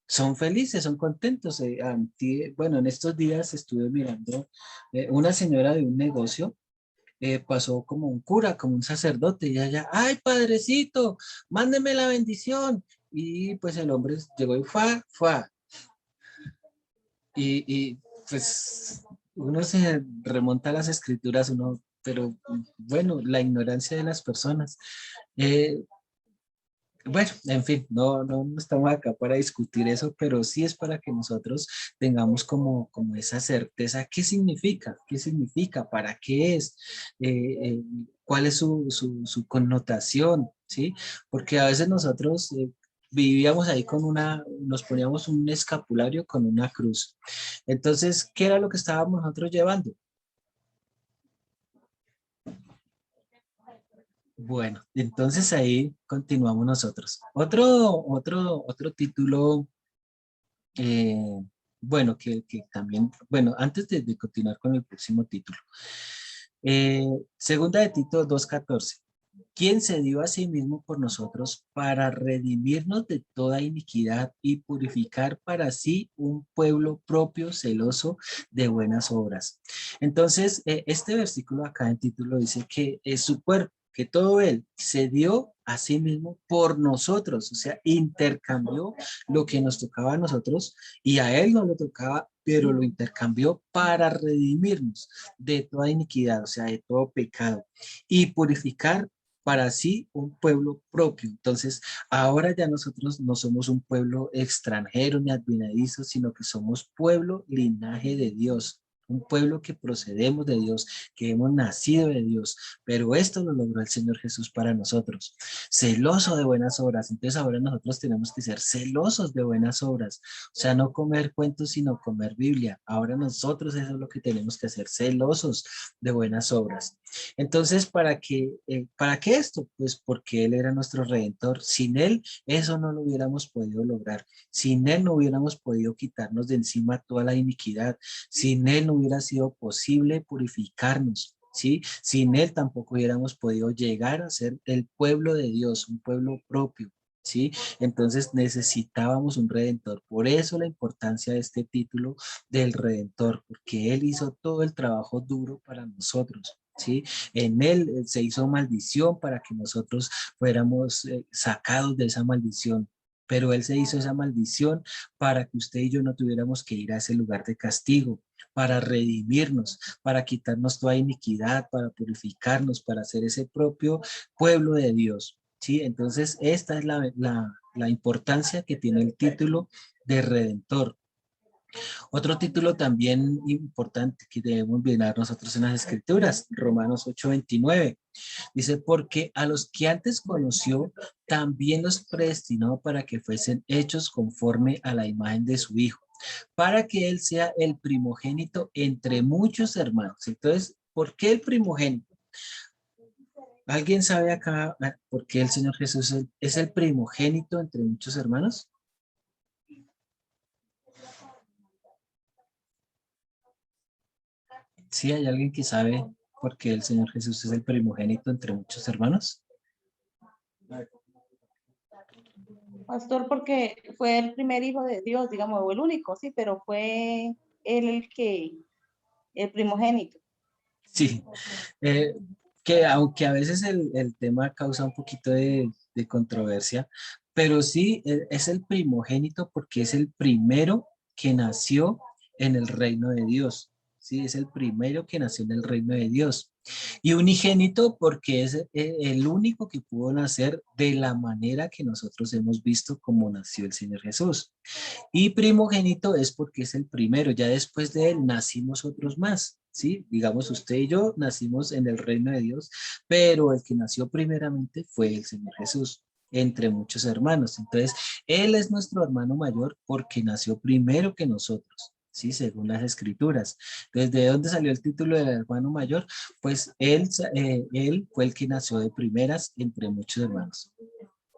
son felices, son contentos. Bueno, en estos días estuve mirando una señora de un negocio. Pasó como un cura, como un sacerdote, y ella, ay, padrecito, mándeme la bendición. Y pues el hombre llegó y fue. Pues uno se remonta a las escrituras, uno, pero bueno, la ignorancia de las personas. Eh, bueno, en fin, no estamos acá para discutir eso, pero sí es para que nosotros tengamos como esa certeza. ¿Qué significa? ¿Qué significa? ¿Para qué es? ¿Cuál es su connotación? ¿Sí? Porque a veces nosotros vivíamos ahí nos poníamos un escapulario con una cruz. Entonces, ¿qué era lo que estábamos nosotros llevando? Bueno, entonces ahí continuamos nosotros. Otro título, eh, bueno, que también, bueno, antes de continuar con el próximo título. Eh, Segunda de Tito 2:14. ¿Quién se dio a sí mismo por nosotros para redimirnos de toda iniquidad y purificar para sí un pueblo propio, celoso de buenas obras? Entonces, este versículo acá en título dice que es su cuerpo, que todo él se dio a sí mismo por nosotros, o sea, intercambió lo que nos tocaba a nosotros y a él no le tocaba, pero lo intercambió para redimirnos de toda iniquidad, o sea, de todo pecado y purificar para sí un pueblo propio. Entonces, ahora ya nosotros no somos un pueblo extranjero ni advenedizo, sino que somos pueblo, linaje de Dios. Un pueblo que procedemos de Dios, que hemos nacido de Dios, pero esto lo logró el Señor Jesús para nosotros. Celoso de buenas obras. Entonces ahora nosotros tenemos que ser celosos de buenas obras. O sea, no comer cuentos, sino comer Biblia. Ahora nosotros eso es lo que tenemos que hacer, celosos de buenas obras. Entonces, ¿para qué esto? Pues porque Él era nuestro Redentor. Sin Él, eso no lo hubiéramos podido lograr. Sin Él no hubiéramos podido quitarnos de encima toda la iniquidad. Sin Él no hubiera sido posible purificarnos. ¿Sí? Sin Él tampoco hubiéramos podido llegar a ser el pueblo de Dios, un pueblo propio. ¿Sí? Entonces necesitábamos un Redentor. Por eso la importancia de este título del Redentor, porque Él hizo todo el trabajo duro para nosotros. ¿Sí? En él se hizo maldición para que nosotros fuéramos sacados de esa maldición. Pero él se hizo esa maldición para que usted y yo no tuviéramos que ir a ese lugar de castigo, para redimirnos, para quitarnos toda iniquidad, para purificarnos, para ser ese propio pueblo de Dios. ¿Sí? Entonces, esta es la importancia que tiene el título de Redentor. Otro título también importante que debemos mirar nosotros en las Escrituras, Romanos 8:29. Dice, porque a los que antes conoció, también los predestinó para que fuesen hechos conforme a la imagen de su Hijo, para que Él sea el primogénito entre muchos hermanos. Entonces, ¿por qué el primogénito? ¿Alguien sabe acá por qué el Señor Jesús es el primogénito entre muchos hermanos? ¿Sí hay alguien que sabe por qué el Señor Jesús es el primogénito entre muchos hermanos? Pastor, porque fue el primer hijo de Dios, digamos, o el único, sí, pero fue él el primogénito. Sí, eh, que aunque a veces el tema causa un poquito de controversia, pero sí es el primogénito porque es el primero que nació en el reino de Dios. Sí, es el primero que nació en el reino de Dios. Y unigénito porque es el único que pudo nacer de la manera que nosotros hemos visto como nació el Señor Jesús. Y primogénito es porque es el primero, ya después de él nacimos otros más, ¿sí? Digamos, usted y yo nacimos en el reino de Dios, pero el que nació primeramente fue el Señor Jesús, entre muchos hermanos. Entonces, él es nuestro hermano mayor porque nació primero que nosotros, ¿sí? Según las escrituras. Entonces, ¿de dónde salió el título del hermano mayor? Pues él fue el que nació de primeras entre muchos hermanos.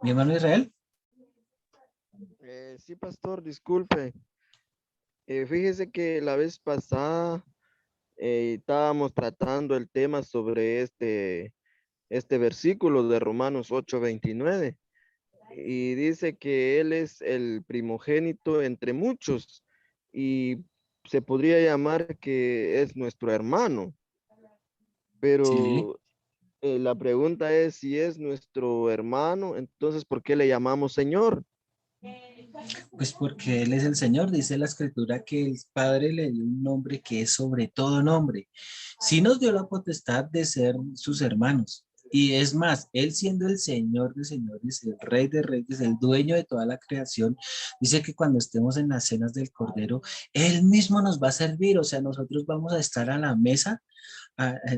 ¿Mi hermano Israel? Sí, pastor, disculpe. Fíjese que la vez pasada estábamos tratando el tema sobre este versículo de Romanos 8:29 y dice que Él es el primogénito entre muchos y se podría llamar que es nuestro hermano, Sí. pero la pregunta es si es nuestro hermano, entonces ¿por qué le llamamos Señor? Pues porque Él es el Señor, dice la Escritura que el Padre le dio un nombre que es sobre todo nombre. Sí nos dio la potestad de ser sus hermanos. Y es más, Él siendo el Señor de señores, el Rey de reyes, el dueño de toda la creación, dice que cuando estemos en las cenas del Cordero, Él mismo nos va a servir. O sea, nosotros vamos a estar a la mesa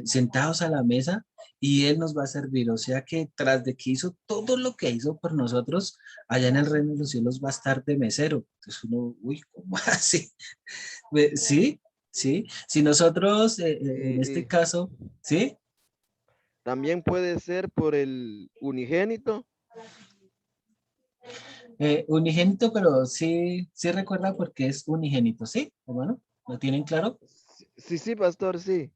sentados a la mesa y Él nos va a servir. O sea que tras de que hizo todo lo que hizo por nosotros, allá en el reino de los cielos va a estar de mesero. Entonces uno, uy, ¿cómo así? Sí, sí. Si nosotros, en este Y caso, ¿sí? también puede ser por el unigénito. Unigénito, pero sí, sí recuerda porque es unigénito, ¿sí? Hermano, ¿lo tienen claro? Sí, sí, pastor, sí.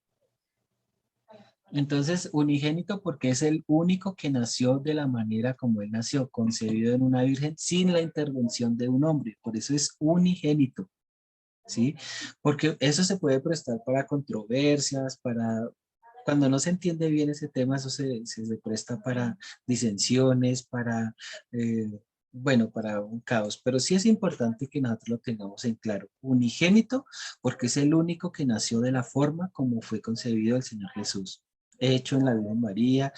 Entonces, unigénito porque es el único que nació de la manera como él nació, concebido en una virgen sin la intervención de un hombre. Por eso es unigénito, ¿sí? Porque eso se puede prestar para controversias, para... Cuando no se entiende bien ese tema, eso se presta para disensiones, para, eh, bueno, para un caos. Pero sí es importante que nosotros lo tengamos en claro. Unigénito porque es el único que nació de la forma como fue concebido el Señor Jesús, hecho en la Virgen María,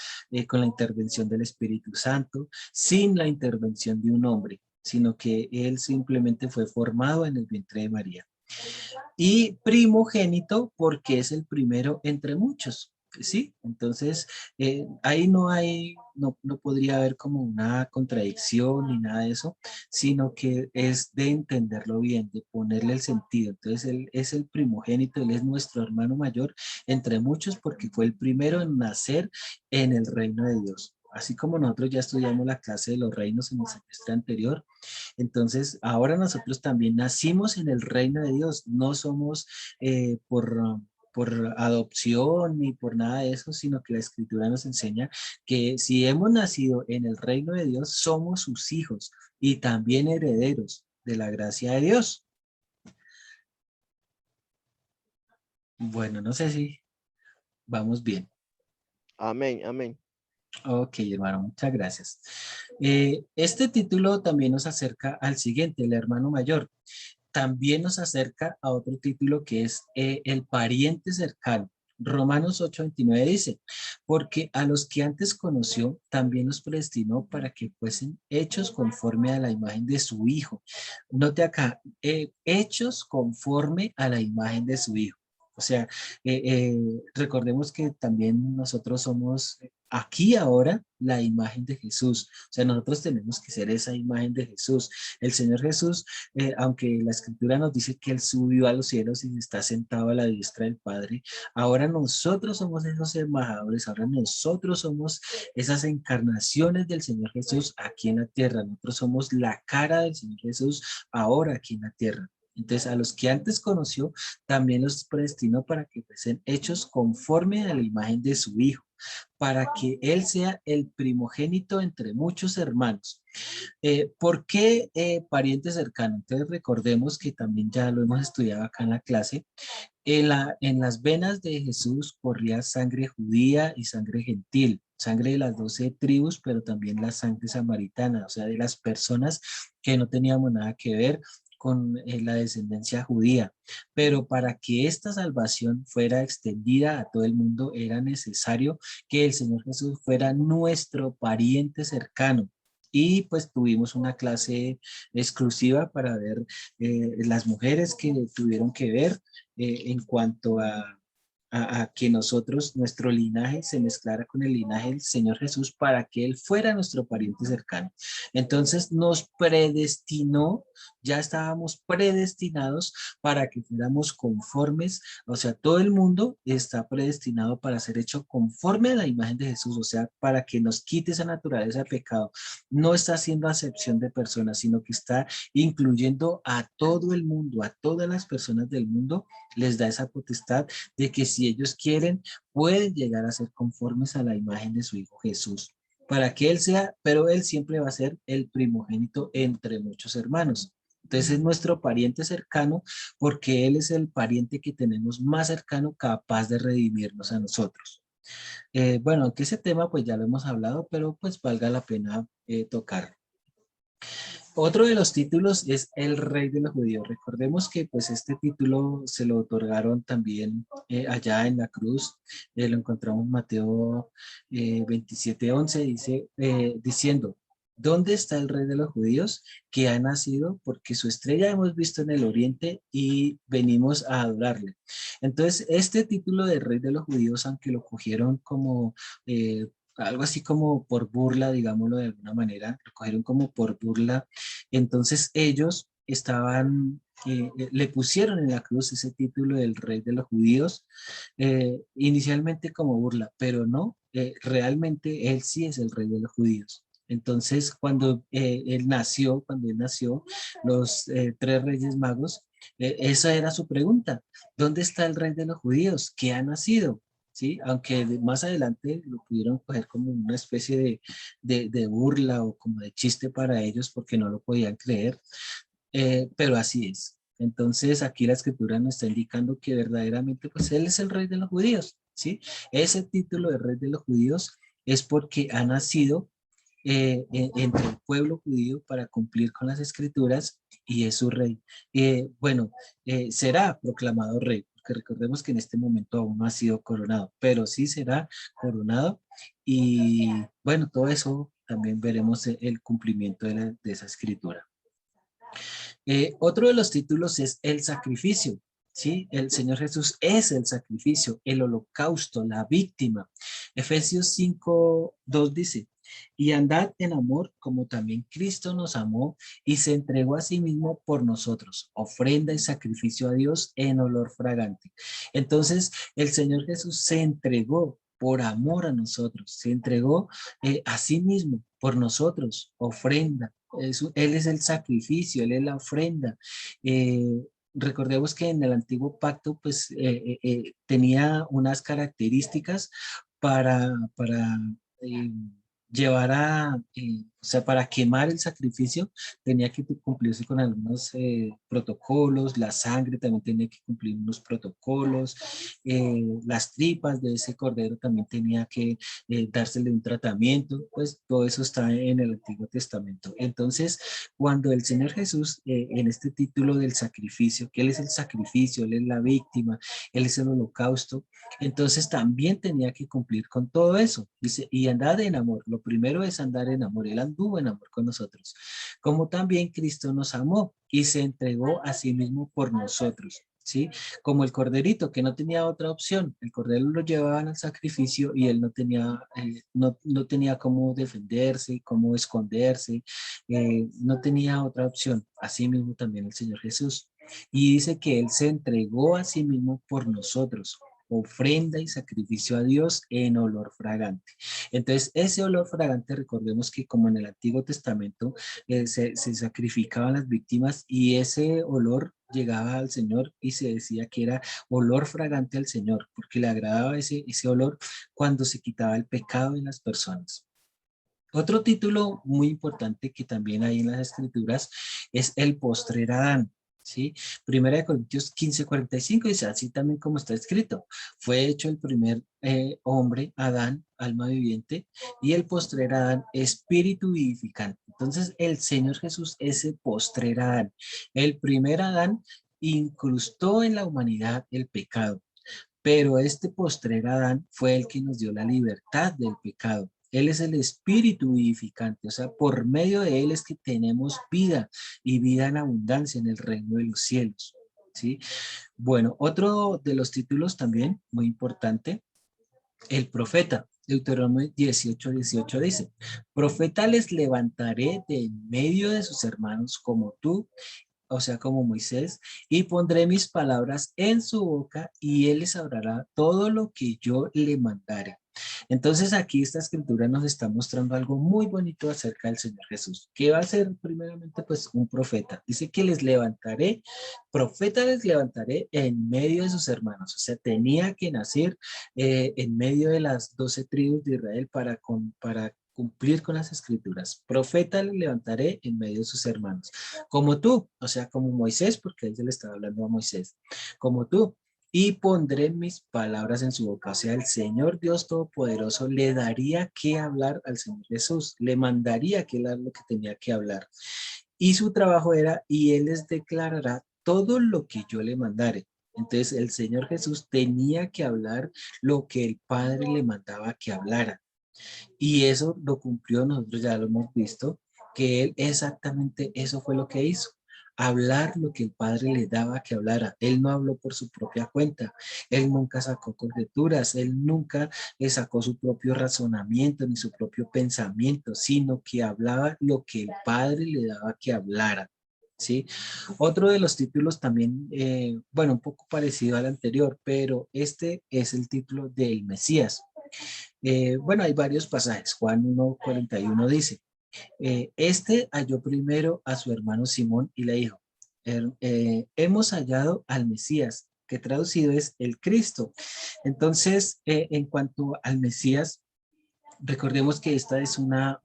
con la intervención del Espíritu Santo, sin la intervención de un hombre, sino que él simplemente fue formado en el vientre de María. Y primogénito porque es el primero entre muchos, ¿sí? Entonces, ahí no hay, no podría haber como una contradicción ni nada de eso, sino que es de entenderlo bien, de ponerle el sentido. Entonces, él es el primogénito, él es nuestro hermano mayor entre muchos porque fue el primero en nacer en el reino de Dios. Así como nosotros ya estudiamos la clase de los reinos en el semestre anterior, entonces, ahora nosotros también nacimos en el reino de Dios, no somos por adopción ni por nada de eso, sino que la escritura nos enseña que si hemos nacido en el reino de Dios, somos sus hijos y también herederos de la gracia de Dios. Bueno, no sé si vamos bien. Amén, amén. Ok, hermano, muchas gracias. Este título también nos acerca al siguiente, el hermano mayor. También nos acerca a otro título que es el pariente cercano. Romanos 8:29 dice, porque a los que antes conoció, también los predestinó para que fuesen hechos conforme a la imagen de su Hijo. Note acá, hechos conforme a la imagen de su Hijo. O sea, recordemos que también nosotros somos aquí ahora la imagen de Jesús. O sea, nosotros tenemos que ser esa imagen de Jesús. El Señor Jesús, aunque la escritura nos dice que Él subió a los cielos y está sentado a la diestra del Padre, ahora nosotros somos esos embajadores, ahora nosotros somos esas encarnaciones del Señor Jesús aquí en la tierra. Nosotros somos la cara del Señor Jesús ahora aquí en la tierra. Entonces, a los que antes conoció, también los predestinó para que fuesen hechos conforme a la imagen de su Hijo, para que Él sea el primogénito entre muchos hermanos. ¿Por qué pariente cercano? Entonces, recordemos que también ya lo hemos estudiado acá en la clase. En las venas de Jesús corría sangre judía y sangre gentil, sangre de las 12 tribus, pero también la sangre samaritana, o sea, de las personas que no teníamos nada que ver la descendencia judía. Pero para que esta salvación fuera extendida a todo el mundo, era necesario que el Señor Jesús fuera nuestro pariente cercano. Y pues tuvimos una clase exclusiva para ver las mujeres que tuvieron que ver en cuanto a que nosotros, nuestro linaje se mezclara con el linaje del Señor Jesús para que Él fuera nuestro pariente cercano. Entonces nos predestinó, ya estábamos predestinados para que fuéramos conformes, o sea, todo el mundo está predestinado para ser hecho conforme a la imagen de Jesús, o sea, para que nos quite esa naturaleza de pecado. No está haciendo acepción de personas, sino que está incluyendo a todo el mundo, a todas las personas del mundo, les da esa potestad de que si ellos quieren, pueden llegar a ser conformes a la imagen de su Hijo Jesús, para que Él sea, pero Él siempre va a ser el primogénito entre muchos hermanos. Entonces es nuestro pariente cercano porque Él es el pariente que tenemos más cercano capaz de redimirnos a nosotros. Bueno, aunque ese tema pues ya lo hemos hablado, pero pues valga la pena tocarlo. Otro de los títulos es el Rey de los Judíos. Recordemos que pues este título se lo otorgaron también allá en la cruz. Lo encontramos en Mateo 27:11, dice, diciendo, ¿dónde está el Rey de los Judíos que ha nacido? Porque su estrella hemos visto en el oriente y venimos a adorarle. Entonces, este título de Rey de los Judíos, aunque lo cogieron como algo así como por burla, digámoslo de alguna manera, lo cogieron como por burla. Entonces ellos estaban, le pusieron en la cruz ese título del Rey de los Judíos, inicialmente como burla, pero no, realmente él sí es el Rey de los Judíos. Entonces, cuando cuando él nació, los tres reyes magos, esa era su pregunta: ¿dónde está el Rey de los Judíos? ¿Qué ha nacido? ¿Sí? Aunque más adelante lo pudieron coger como una especie de burla o como de chiste para ellos porque no lo podían creer, pero así es. Entonces aquí la escritura nos está indicando que verdaderamente pues Él es el Rey de los Judíos, ¿sí? Ese título de Rey de los Judíos es porque ha nacido entre el pueblo judío para cumplir con las escrituras y es su rey. Bueno, será proclamado rey, porque recordemos que en este momento aún no ha sido coronado, pero sí será coronado y bueno, todo eso también veremos el cumplimiento de esa escritura. Otro de los títulos es el sacrificio. ¿Sí? El Señor Jesús es el sacrificio, el holocausto, la víctima. Efesios 5:2 dice, y andad en amor como también Cristo nos amó y se entregó a sí mismo por nosotros, ofrenda y sacrificio a Dios en olor fragante. Entonces, el Señor Jesús se entregó por amor a nosotros, se entregó a sí mismo por nosotros, ofrenda. Él es el sacrificio, Él es la ofrenda. Recordemos que en el antiguo pacto pues tenía unas características para eh, llevar o sea, para quemar el sacrificio tenía que cumplirse con algunos protocolos, la sangre también tenía que cumplir unos protocolos, las tripas de ese cordero también tenía que dársele un tratamiento, pues todo eso está en el Antiguo Testamento. Entonces, cuando el Señor Jesús, en este título del sacrificio, que Él es el sacrificio, Él es la víctima, Él es el holocausto, entonces también tenía que cumplir con todo eso. Dice, y andad en amor. Lo primero es andar en amor. Él anduvo en amor con nosotros. Como también Cristo nos amó y se entregó a sí mismo por nosotros. ¿Sí? Como el corderito que no tenía otra opción. El cordero lo llevaban al sacrificio y él no tenía cómo defenderse, cómo esconderse. No tenía otra opción. Así mismo también el Señor Jesús. Y dice que Él se entregó a sí mismo por nosotros, ofrenda y sacrificio a Dios en olor fragante. Entonces, ese olor fragante, recordemos que como en el Antiguo Testamento se sacrificaban las víctimas y ese olor llegaba al Señor y se decía que era olor fragante al Señor, porque le agradaba ese olor cuando se quitaba el pecado de las personas. Otro título muy importante que también hay en las escrituras es el postrer Adán. ¿Sí? Primera de Corintios 15:45 dice, así también como está escrito, fue hecho el primer hombre, Adán, alma viviente, y el postrer Adán, espíritu vivificante. Entonces el Señor Jesús, ese postrer Adán, el primer Adán, incrustó en la humanidad el pecado, pero este postrer Adán fue el que nos dio la libertad del pecado. Él es el espíritu vivificante, o sea, por medio de él es que tenemos vida y vida en abundancia en el reino de los cielos, ¿sí? Bueno, otro de los títulos también muy importante, el profeta. Deuteronomio 18:18 dice, profeta les levantaré de en medio de sus hermanos como tú, o sea, como Moisés, y pondré mis palabras en su boca y él les hablará todo lo que yo le mandare. Entonces aquí esta escritura nos está mostrando algo muy bonito acerca del Señor Jesús, que va a ser primeramente pues un profeta. Dice que les levantaré, profeta les levantaré en medio de sus hermanos. O sea, tenía que nacer en medio de las 12 tribus de Israel para cumplir con las escrituras. Profeta le levantaré en medio de sus hermanos. Como tú, o sea, como Moisés, porque él se le estaba hablando a Moisés. Como tú, y pondré mis palabras en su boca. O sea, el Señor Dios Todopoderoso le daría que hablar al Señor Jesús, le mandaría que hablar lo que tenía que hablar. Y su trabajo era, y Él les declarará todo lo que yo le mandare. Entonces el Señor Jesús tenía que hablar lo que el Padre le mandaba que hablara. Y eso lo cumplió, nosotros ya lo hemos visto, que Él exactamente eso fue lo que hizo. Hablar lo que el Padre le daba que hablara. Él no habló por su propia cuenta. Él nunca sacó conjeturas. Él nunca le sacó su propio razonamiento ni su propio pensamiento, sino que hablaba lo que el Padre le daba que hablara. ¿Sí? Otro de los títulos también, bueno, un poco parecido al anterior, pero este es el título del Mesías. Bueno, hay varios pasajes. Juan 1:41 dice, este halló primero a su hermano Simón y le dijo, hemos hallado al Mesías, que traducido es el Cristo. Entonces, en cuanto al Mesías, recordemos que esta es una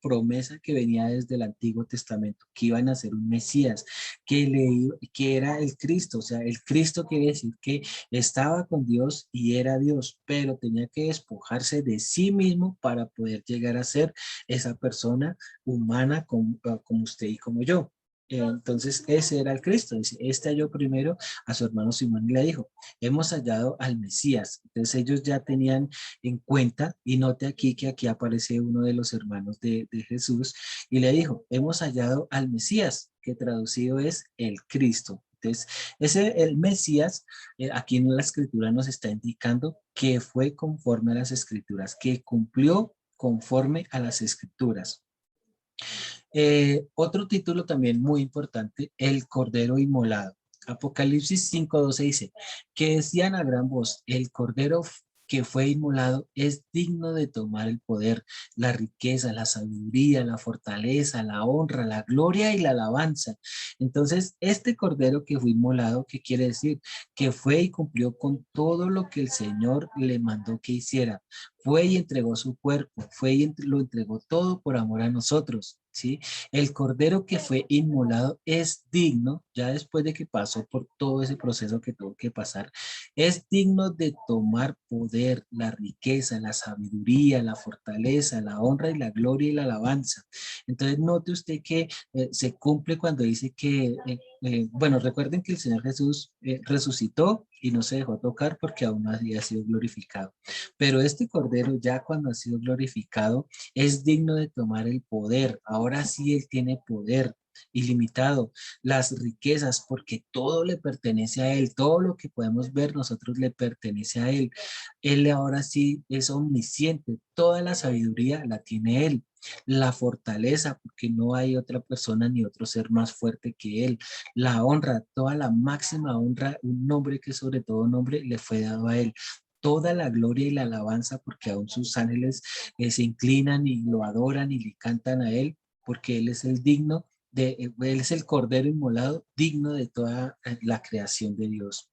promesa que venía desde el Antiguo Testamento, que iban a ser un Mesías, que era el Cristo. O sea, el Cristo quiere decir que estaba con Dios y era Dios, pero tenía que despojarse de sí mismo para poder llegar a ser esa persona humana como usted y como yo. Entonces ese era el Cristo. Dice, este halló primero a su hermano Simón y le dijo, hemos hallado al Mesías. Entonces ellos ya tenían en cuenta, y note aquí que aquí aparece uno de los hermanos de Jesús y le dijo, hemos hallado al Mesías, que traducido es el Cristo. Entonces, el Mesías, aquí en la escritura nos está indicando que fue conforme a las escrituras, que cumplió conforme a las escrituras. Otro título también muy importante, el Cordero Inmolado. Apocalipsis 5:12 dice, que decían a gran voz, el Cordero que fue inmolado es digno de tomar el poder, la riqueza, la sabiduría, la fortaleza, la honra, la gloria y la alabanza. Entonces, este Cordero que fue inmolado, ¿qué quiere decir? Que fue y cumplió con todo lo que el Señor le mandó que hiciera. Fue y entregó su cuerpo, fue y lo entregó todo por amor a nosotros, ¿sí? El cordero que fue inmolado es digno, ya después de que pasó por todo ese proceso que tuvo que pasar, es digno de tomar poder, la riqueza, la sabiduría, la fortaleza, la honra y la gloria y la alabanza. Entonces note usted que se cumple cuando dice que, bueno, recuerden que el Señor Jesús resucitó y no se dejó tocar porque aún no había sido glorificado. Pero este cordero ya cuando ha sido glorificado es digno de tomar el poder. Ahora sí él tiene poder ilimitado, las riquezas, porque todo le pertenece a él, todo lo que podemos ver nosotros le pertenece a él. Él ahora sí es omnisciente, toda la sabiduría la tiene él. La fortaleza, porque no hay otra persona ni otro ser más fuerte que él. La honra, toda la máxima honra, un nombre que sobre todo nombre le fue dado a él. Toda la gloria y la alabanza, porque aún sus ángeles se inclinan y lo adoran y le cantan a él, porque él es el digno él es el cordero inmolado, digno de toda la creación de Dios.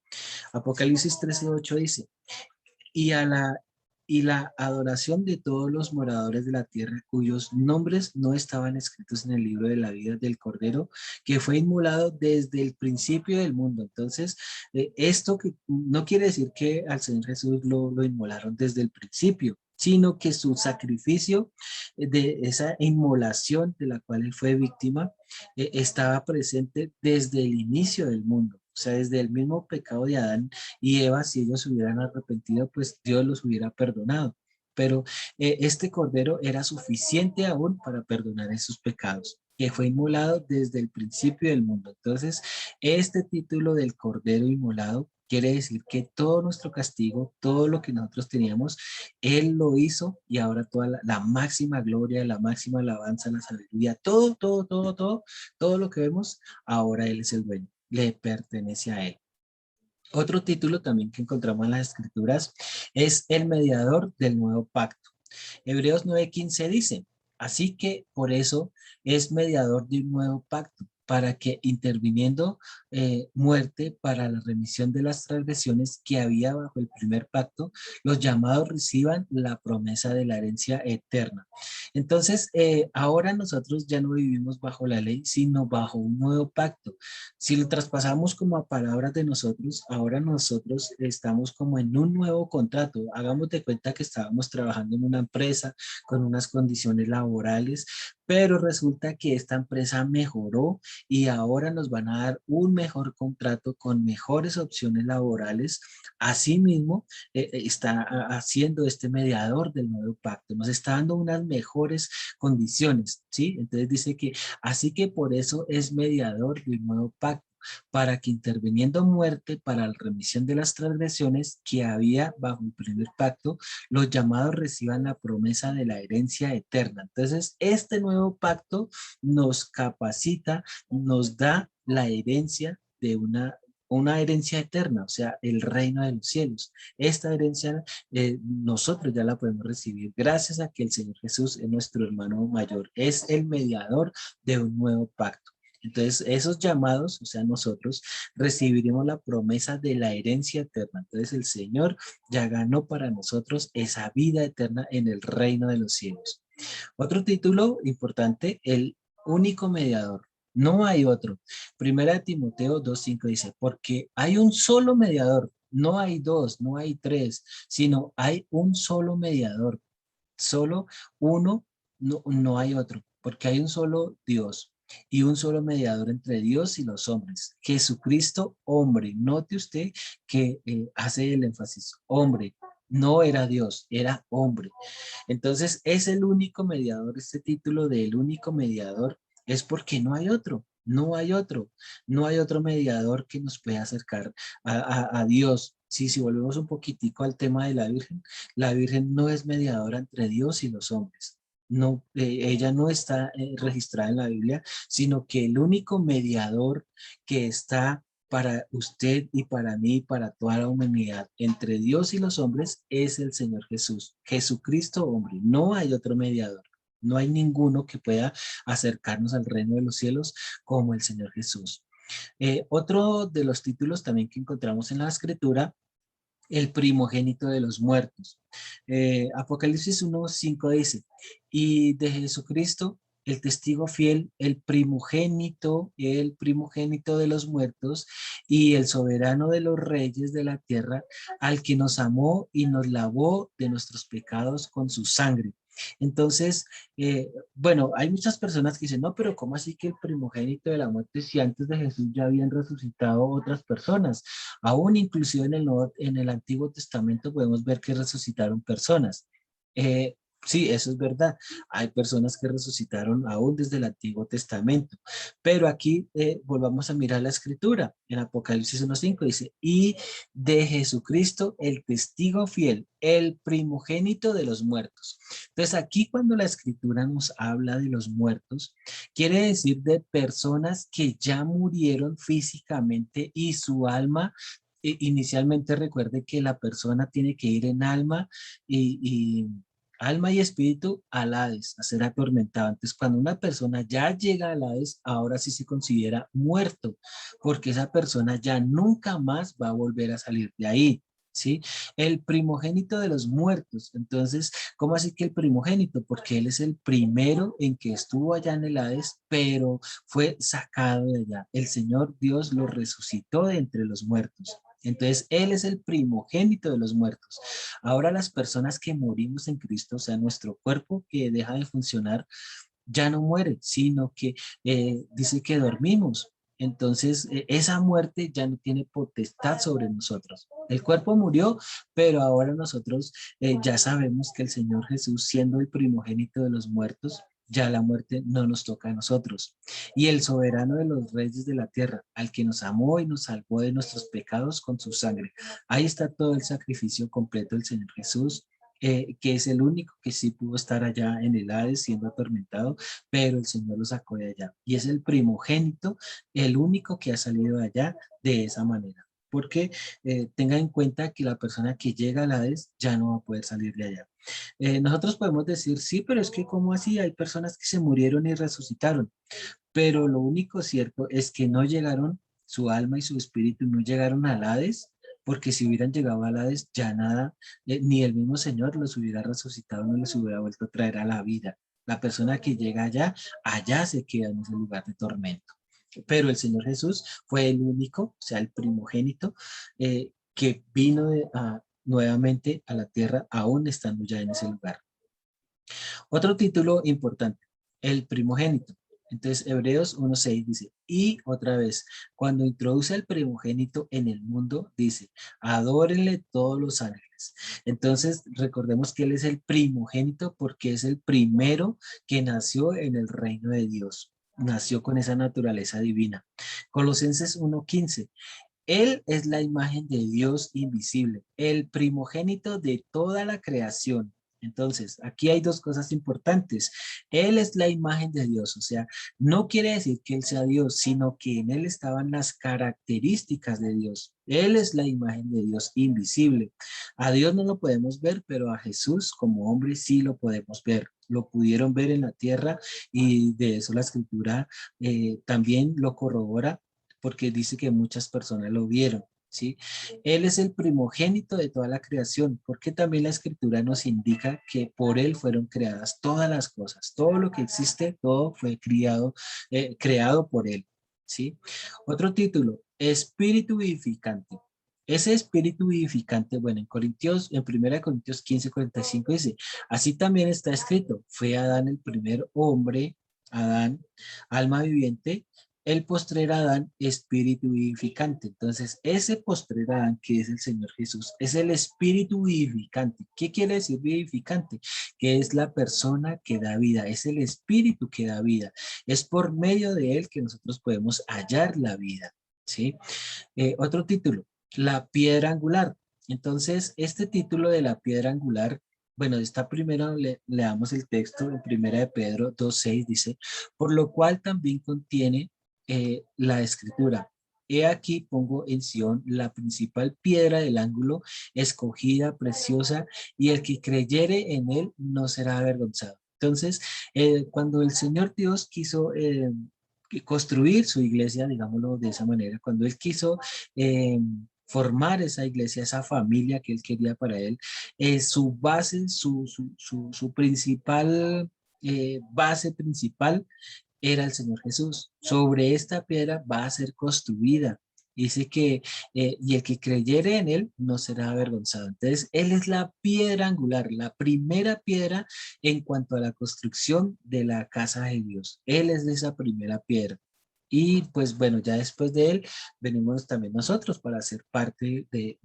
Apocalipsis 13:8 dice, y a la adoración de todos los moradores de la tierra cuyos nombres no estaban escritos en el libro de la vida del Cordero, que fue inmolado desde el principio del mundo. Entonces, esto que no quiere decir que al Señor Jesús lo inmolaron desde el principio, sino que su sacrificio de esa inmolación de la cual él fue víctima estaba presente desde el inicio del mundo. O sea, desde el mismo pecado de Adán y Eva, si ellos se hubieran arrepentido, pues Dios los hubiera perdonado. Pero este cordero era suficiente aún para perdonar esos pecados, que fue inmolado desde el principio del mundo. Entonces, este título del cordero inmolado quiere decir que todo nuestro castigo, todo lo que nosotros teníamos, Él lo hizo, y ahora toda la máxima gloria, la máxima alabanza, la sabiduría, todo lo que vemos, ahora Él es el dueño, le pertenece a Él. Otro título también que encontramos en las Escrituras es el mediador del nuevo pacto. Hebreos 9:15 dice: así que por eso es mediador de un nuevo pacto, para que interviniendo muerte para la remisión de las transgresiones que había bajo el primer pacto, los llamados reciban la promesa de la herencia eterna. Entonces, ahora nosotros ya no vivimos bajo la ley, sino bajo un nuevo pacto. Si lo traspasamos como a palabras de nosotros, ahora nosotros estamos como en un nuevo contrato. Hagamos de cuenta que estábamos trabajando en una empresa con unas condiciones laborales, pero resulta que esta empresa mejoró y ahora nos van a dar un mejor contrato con mejores opciones laborales. Asimismo, está haciendo este mediador del nuevo pacto, nos está dando unas mejores condiciones, ¿sí? Entonces dice que así que por eso es mediador de un nuevo pacto, para que interviniendo muerte para la remisión de las transgresiones que había bajo el primer pacto, los llamados reciban la promesa de la herencia eterna. Entonces, este nuevo pacto nos capacita, nos da la herencia de una herencia eterna, o sea, el reino de los cielos. Esta herencia nosotros ya la podemos recibir gracias a que el Señor Jesús es nuestro hermano mayor, es el mediador de un nuevo pacto. Entonces, esos llamados, o sea, nosotros recibiremos la promesa de la herencia eterna. Entonces, el Señor ya ganó para nosotros esa vida eterna en el reino de los cielos. Otro título importante, el único mediador. No hay otro. Primera de Timoteo 2:5 dice: porque hay un solo mediador, no hay dos, no hay tres, sino hay un solo mediador. Solo uno, no hay otro, porque hay un solo Dios y un solo mediador entre Dios y los hombres, Jesucristo, hombre. Note usted que hace el énfasis, hombre, no era Dios, era hombre. Entonces es el único mediador. Este título del único mediador es porque no hay otro. No hay otro, no hay otro mediador que nos pueda acercar a Dios. Sí, si volvemos un poquitico al tema de la Virgen no es mediadora entre Dios y los hombres. No, ella no está registrada en la Biblia, sino que el único mediador que está para usted y para mí y para toda la humanidad entre Dios y los hombres es el Señor Jesús, Jesucristo hombre. No hay otro mediador. No hay ninguno que pueda acercarnos al reino de los cielos como el Señor Jesús. Otro de los títulos también que encontramos en la Escritura, el primogénito de los muertos. Apocalipsis 1:5 dice: y de Jesucristo, el testigo fiel, el primogénito de los muertos y el soberano de los reyes de la tierra, al que nos amó y nos lavó de nuestros pecados con su sangre. Entonces, bueno, hay muchas personas que dicen: no, pero ¿cómo así que el primogénito de la muerte, si antes de Jesús ya habían resucitado otras personas? Aún inclusive en el Antiguo Testamento podemos ver que resucitaron personas. Sí, eso es verdad. Hay personas que resucitaron aún desde el Antiguo Testamento. Pero aquí volvamos a mirar la Escritura. En Apocalipsis 1:5 dice: y de Jesucristo, el testigo fiel, el primogénito de los muertos. Entonces aquí cuando la Escritura nos habla de los muertos, quiere decir de personas que ya murieron físicamente y su alma, inicialmente recuerde que la persona tiene que ir en alma y espíritu al Hades, a ser atormentado. Entonces, cuando una persona ya llega al Hades, ahora sí se considera muerto, porque esa persona ya nunca más va a volver a salir de ahí. ¿Sí? El primogénito de los muertos. Entonces, ¿cómo así que el primogénito? Porque él es el primero en que estuvo allá en el Hades, pero fue sacado de allá. El Señor Dios lo resucitó de entre los muertos. Entonces, Él es el primogénito de los muertos. Ahora las personas que morimos en Cristo, o sea, nuestro cuerpo que deja de funcionar, ya no muere, sino que dice que dormimos. Entonces, esa muerte ya no tiene potestad sobre nosotros. El cuerpo murió, pero ahora nosotros ya sabemos que el Señor Jesús, siendo el primogénito de los muertos, ya la muerte no nos toca a nosotros. Y el soberano de los reyes de la tierra, al que nos amó y nos salvó de nuestros pecados con su sangre. Ahí está todo el sacrificio completo del Señor Jesús, que es el único que sí pudo estar allá en el Hades siendo atormentado, pero el Señor lo sacó de allá. Y es el primogénito, el único que ha salido de allá de esa manera. Porque tenga en cuenta que la persona que llega al Hades ya no va a poder salir de allá. Nosotros podemos decir, sí, pero es que ¿cómo así? Hay personas que se murieron y resucitaron, pero lo único cierto es que no llegaron, su alma y su espíritu no llegaron al Hades, porque si hubieran llegado al Hades, ya nada, ni el mismo Señor los hubiera resucitado, no les hubiera vuelto a traer a la vida. La persona que llega allá, allá se queda en ese lugar de tormento. Pero el Señor Jesús fue el único, o sea, el primogénito, que vino nuevamente a la tierra, aún estando ya en ese lugar. Otro título importante, el primogénito. Entonces, Hebreos 1:6 dice, y otra vez, cuando introduce el primogénito en el mundo, dice, adórenle todos los ángeles. Entonces, recordemos que Él es el primogénito porque es el primero que nació en el reino de Dios. Nació con esa naturaleza divina. Colosenses 1:15, Él es la imagen de Dios invisible, el primogénito de toda la creación. Entonces, aquí hay dos cosas importantes. Él es la imagen de Dios, o sea, no quiere decir que Él sea Dios, sino que en Él estaban las características de Dios. Él es la imagen de Dios invisible. A Dios no lo podemos ver, pero a Jesús como hombre sí lo podemos ver. Lo pudieron ver en la tierra y de eso la escritura también lo corrobora porque dice que muchas personas lo vieron, ¿sí? Él es el primogénito de toda la creación, porque también la escritura nos indica que por él fueron creadas todas las cosas, todo lo que existe, todo fue creado por él, ¿sí? Otro título, espíritu vivificante. Ese espíritu vivificante, bueno, en 1 Corintios 15:45 dice, así también está escrito, fue Adán el primer hombre, Adán, alma viviente, el postrer Adán, espíritu vivificante. Entonces, ese postrer Adán, que es el Señor Jesús, es el espíritu vivificante. ¿Qué quiere decir vivificante? Que es la persona que da vida, es el espíritu que da vida. Es por medio de él que nosotros podemos hallar la vida, ¿sí? Otro título, la piedra angular. Entonces, este título de la piedra angular, bueno, está primero, le damos el texto en 1 Pedro 2:6, dice, por lo cual también contiene la escritura. He aquí pongo en Sión la principal piedra del ángulo, escogida, preciosa, y el que creyere en él no será avergonzado. Entonces, cuando el Señor Dios quiso construir su iglesia, digámoslo de esa manera, cuando Él quiso formar esa iglesia, esa familia que Él quería para Él, su base, su principal base principal era el Señor Jesús. Sobre esta piedra va a ser construida. Dice que, y el que creyere en él no será avergonzado. Entonces, él es la piedra angular, la primera piedra en cuanto a la construcción de la casa de Dios. Él es de esa primera piedra. Y pues bueno, ya después de él venimos también nosotros para ser parte de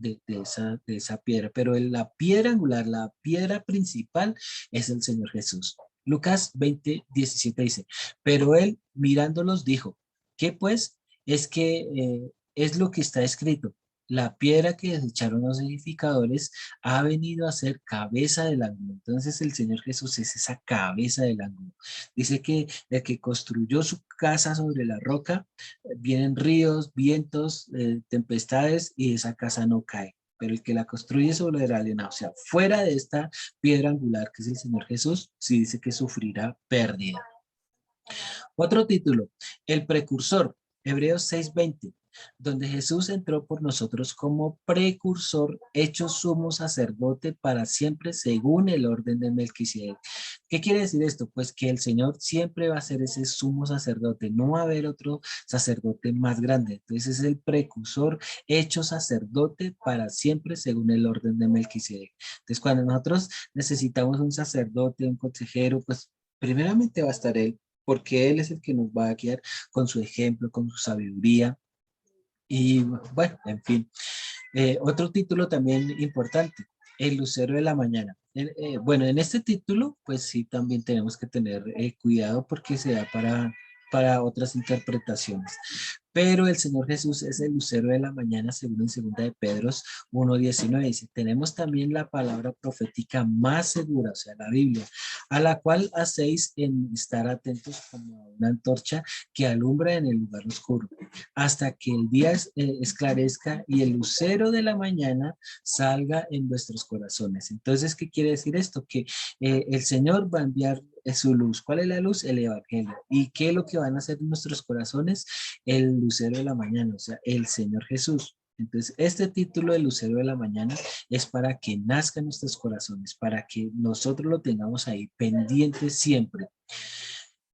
esa piedra. Pero la piedra angular, la piedra principal es el Señor Jesús. Lucas 20:17 dice, pero él mirándolos dijo, ¿qué pues? Es que es lo que está escrito. La piedra que desecharon los edificadores ha venido a ser cabeza del ángulo. Entonces el Señor Jesús es esa cabeza del ángulo. Dice que el que construyó su casa sobre la roca, vienen ríos, vientos, tempestades y esa casa no cae. Pero el que la construye sobre la arena, o sea, fuera de esta piedra angular que es el Señor Jesús, sí dice que sufrirá pérdida. Otro título, el precursor, Hebreos 6:20. donde Jesús entró por nosotros como precursor, hecho sumo sacerdote para siempre según el orden de Melquisedec. ¿Qué quiere decir esto? Pues que el Señor siempre va a ser ese sumo sacerdote, no va a haber otro sacerdote más grande. Entonces es el precursor, hecho sacerdote para siempre según el orden de Melquisedec. Entonces cuando nosotros necesitamos un sacerdote, un consejero, pues primeramente va a estar Él, porque Él es el que nos va a guiar con su ejemplo, con su sabiduría. Y bueno, en fin. Otro título también importante, El Lucero de la Mañana. Bueno, en este título, pues sí, también tenemos que tener cuidado porque se da para otras interpretaciones. Pero el Señor Jesús es el lucero de la mañana, según en segunda de Pedro 1:19 dice, tenemos también la palabra profética más segura, o sea, la Biblia, a la cual hacéis en estar atentos como a una antorcha que alumbra en el lugar oscuro, hasta que el día esclarezca y el lucero de la mañana salga en vuestros corazones. Entonces, ¿qué quiere decir esto? Que el Señor va a enviar su luz. ¿Cuál es la luz? El Evangelio. ¿Y qué es lo que van a hacer en nuestros corazones? El lucero de la mañana, o sea, el Señor Jesús. Entonces, este título de Lucero de la Mañana es para que nazca en nuestros corazones, para que nosotros lo tengamos ahí pendiente siempre.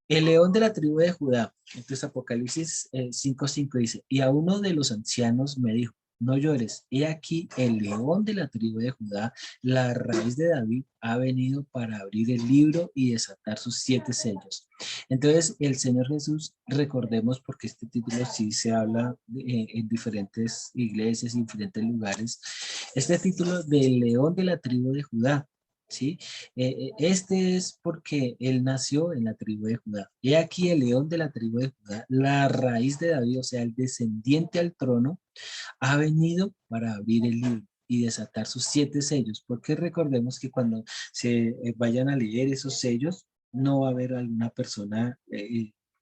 El león de la tribu de Judá. Entonces, Apocalipsis 5:5 dice, y a uno de los ancianos me dijo, no llores, he aquí el león de la tribu de Judá, la raíz de David, ha venido para abrir el libro y desatar sus 7 sellos. Entonces, el Señor Jesús, recordemos, porque este título sí se habla en diferentes iglesias, en diferentes lugares, este título del león de la tribu de Judá, ¿sí? Este es porque él nació en la tribu de Judá. He aquí el león de la tribu de Judá, la raíz de David, o sea, el descendiente al trono, ha venido para abrir el libro y desatar sus 7 sellos, porque recordemos que cuando se vayan a leer esos sellos, no va a haber alguna persona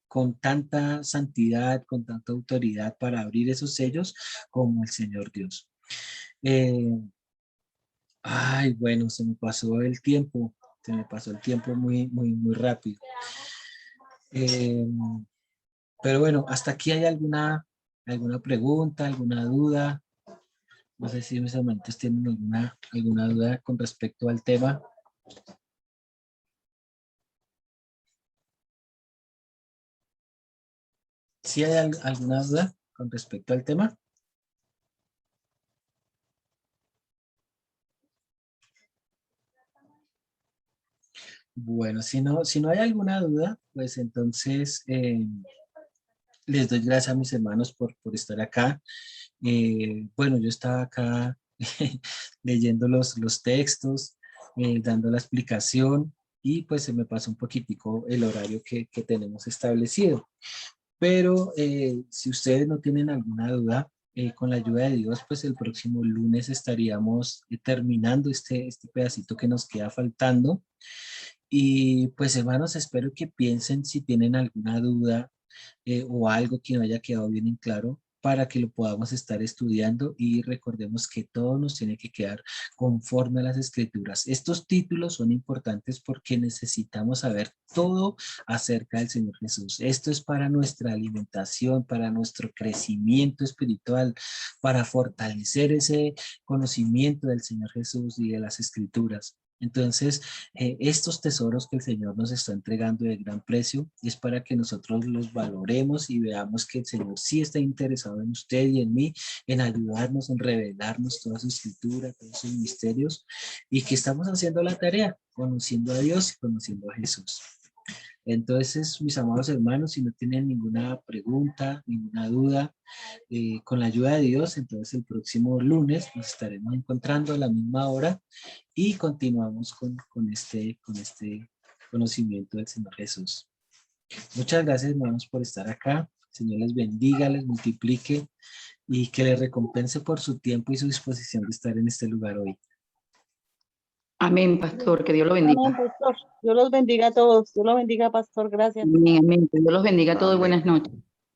con tanta santidad, con tanta autoridad para abrir esos sellos como el Señor Dios. Ay, bueno, se me pasó el tiempo muy, muy, muy rápido. Eh, pero bueno, hasta aquí hay alguna pregunta, alguna duda. No sé si mis hermanitos tienen alguna duda con respecto al tema. ¿Sí hay alguna duda con respecto al tema? Bueno, si no hay alguna duda, pues entonces les doy gracias a mis hermanos por estar acá. Bueno, yo estaba acá leyendo los textos, dando la explicación y pues se me pasó un poquitico el horario que tenemos establecido. Pero si ustedes no tienen alguna duda, con la ayuda de Dios, pues el próximo lunes estaríamos terminando este pedacito que nos queda faltando. Y pues hermanos, espero que piensen si tienen alguna duda o algo que no haya quedado bien en claro para que lo podamos estar estudiando y recordemos que todo nos tiene que quedar conforme a las escrituras. Estos títulos son importantes porque necesitamos saber todo acerca del Señor Jesús. Esto es para nuestra alimentación, para nuestro crecimiento espiritual, para fortalecer ese conocimiento del Señor Jesús y de las escrituras. Entonces, estos tesoros que el Señor nos está entregando de gran precio es para que nosotros los valoremos y veamos que el Señor sí está interesado en usted y en mí, en ayudarnos, en revelarnos toda su escritura, todos sus misterios y que estamos haciendo la tarea, conociendo a Dios y conociendo a Jesús. Entonces, mis amados hermanos, si no tienen ninguna pregunta, ninguna duda, con la ayuda de Dios, entonces el próximo lunes nos estaremos encontrando a la misma hora y continuamos con este conocimiento del Señor Jesús. Muchas gracias, hermanos, por estar acá. Señor les bendiga, les multiplique y que les recompense por su tiempo y su disposición de estar en este lugar hoy. Amén, pastor, que Dios lo bendiga. Amén, pastor. Dios los bendiga a todos. Dios los bendiga, pastor. Gracias. Amén, amén. Que Dios los bendiga a todos y Amén. buenas noches.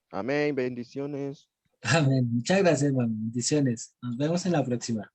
Amén, bendiciones. Amén. Muchas gracias, hermano. Bendiciones. Nos vemos en la próxima.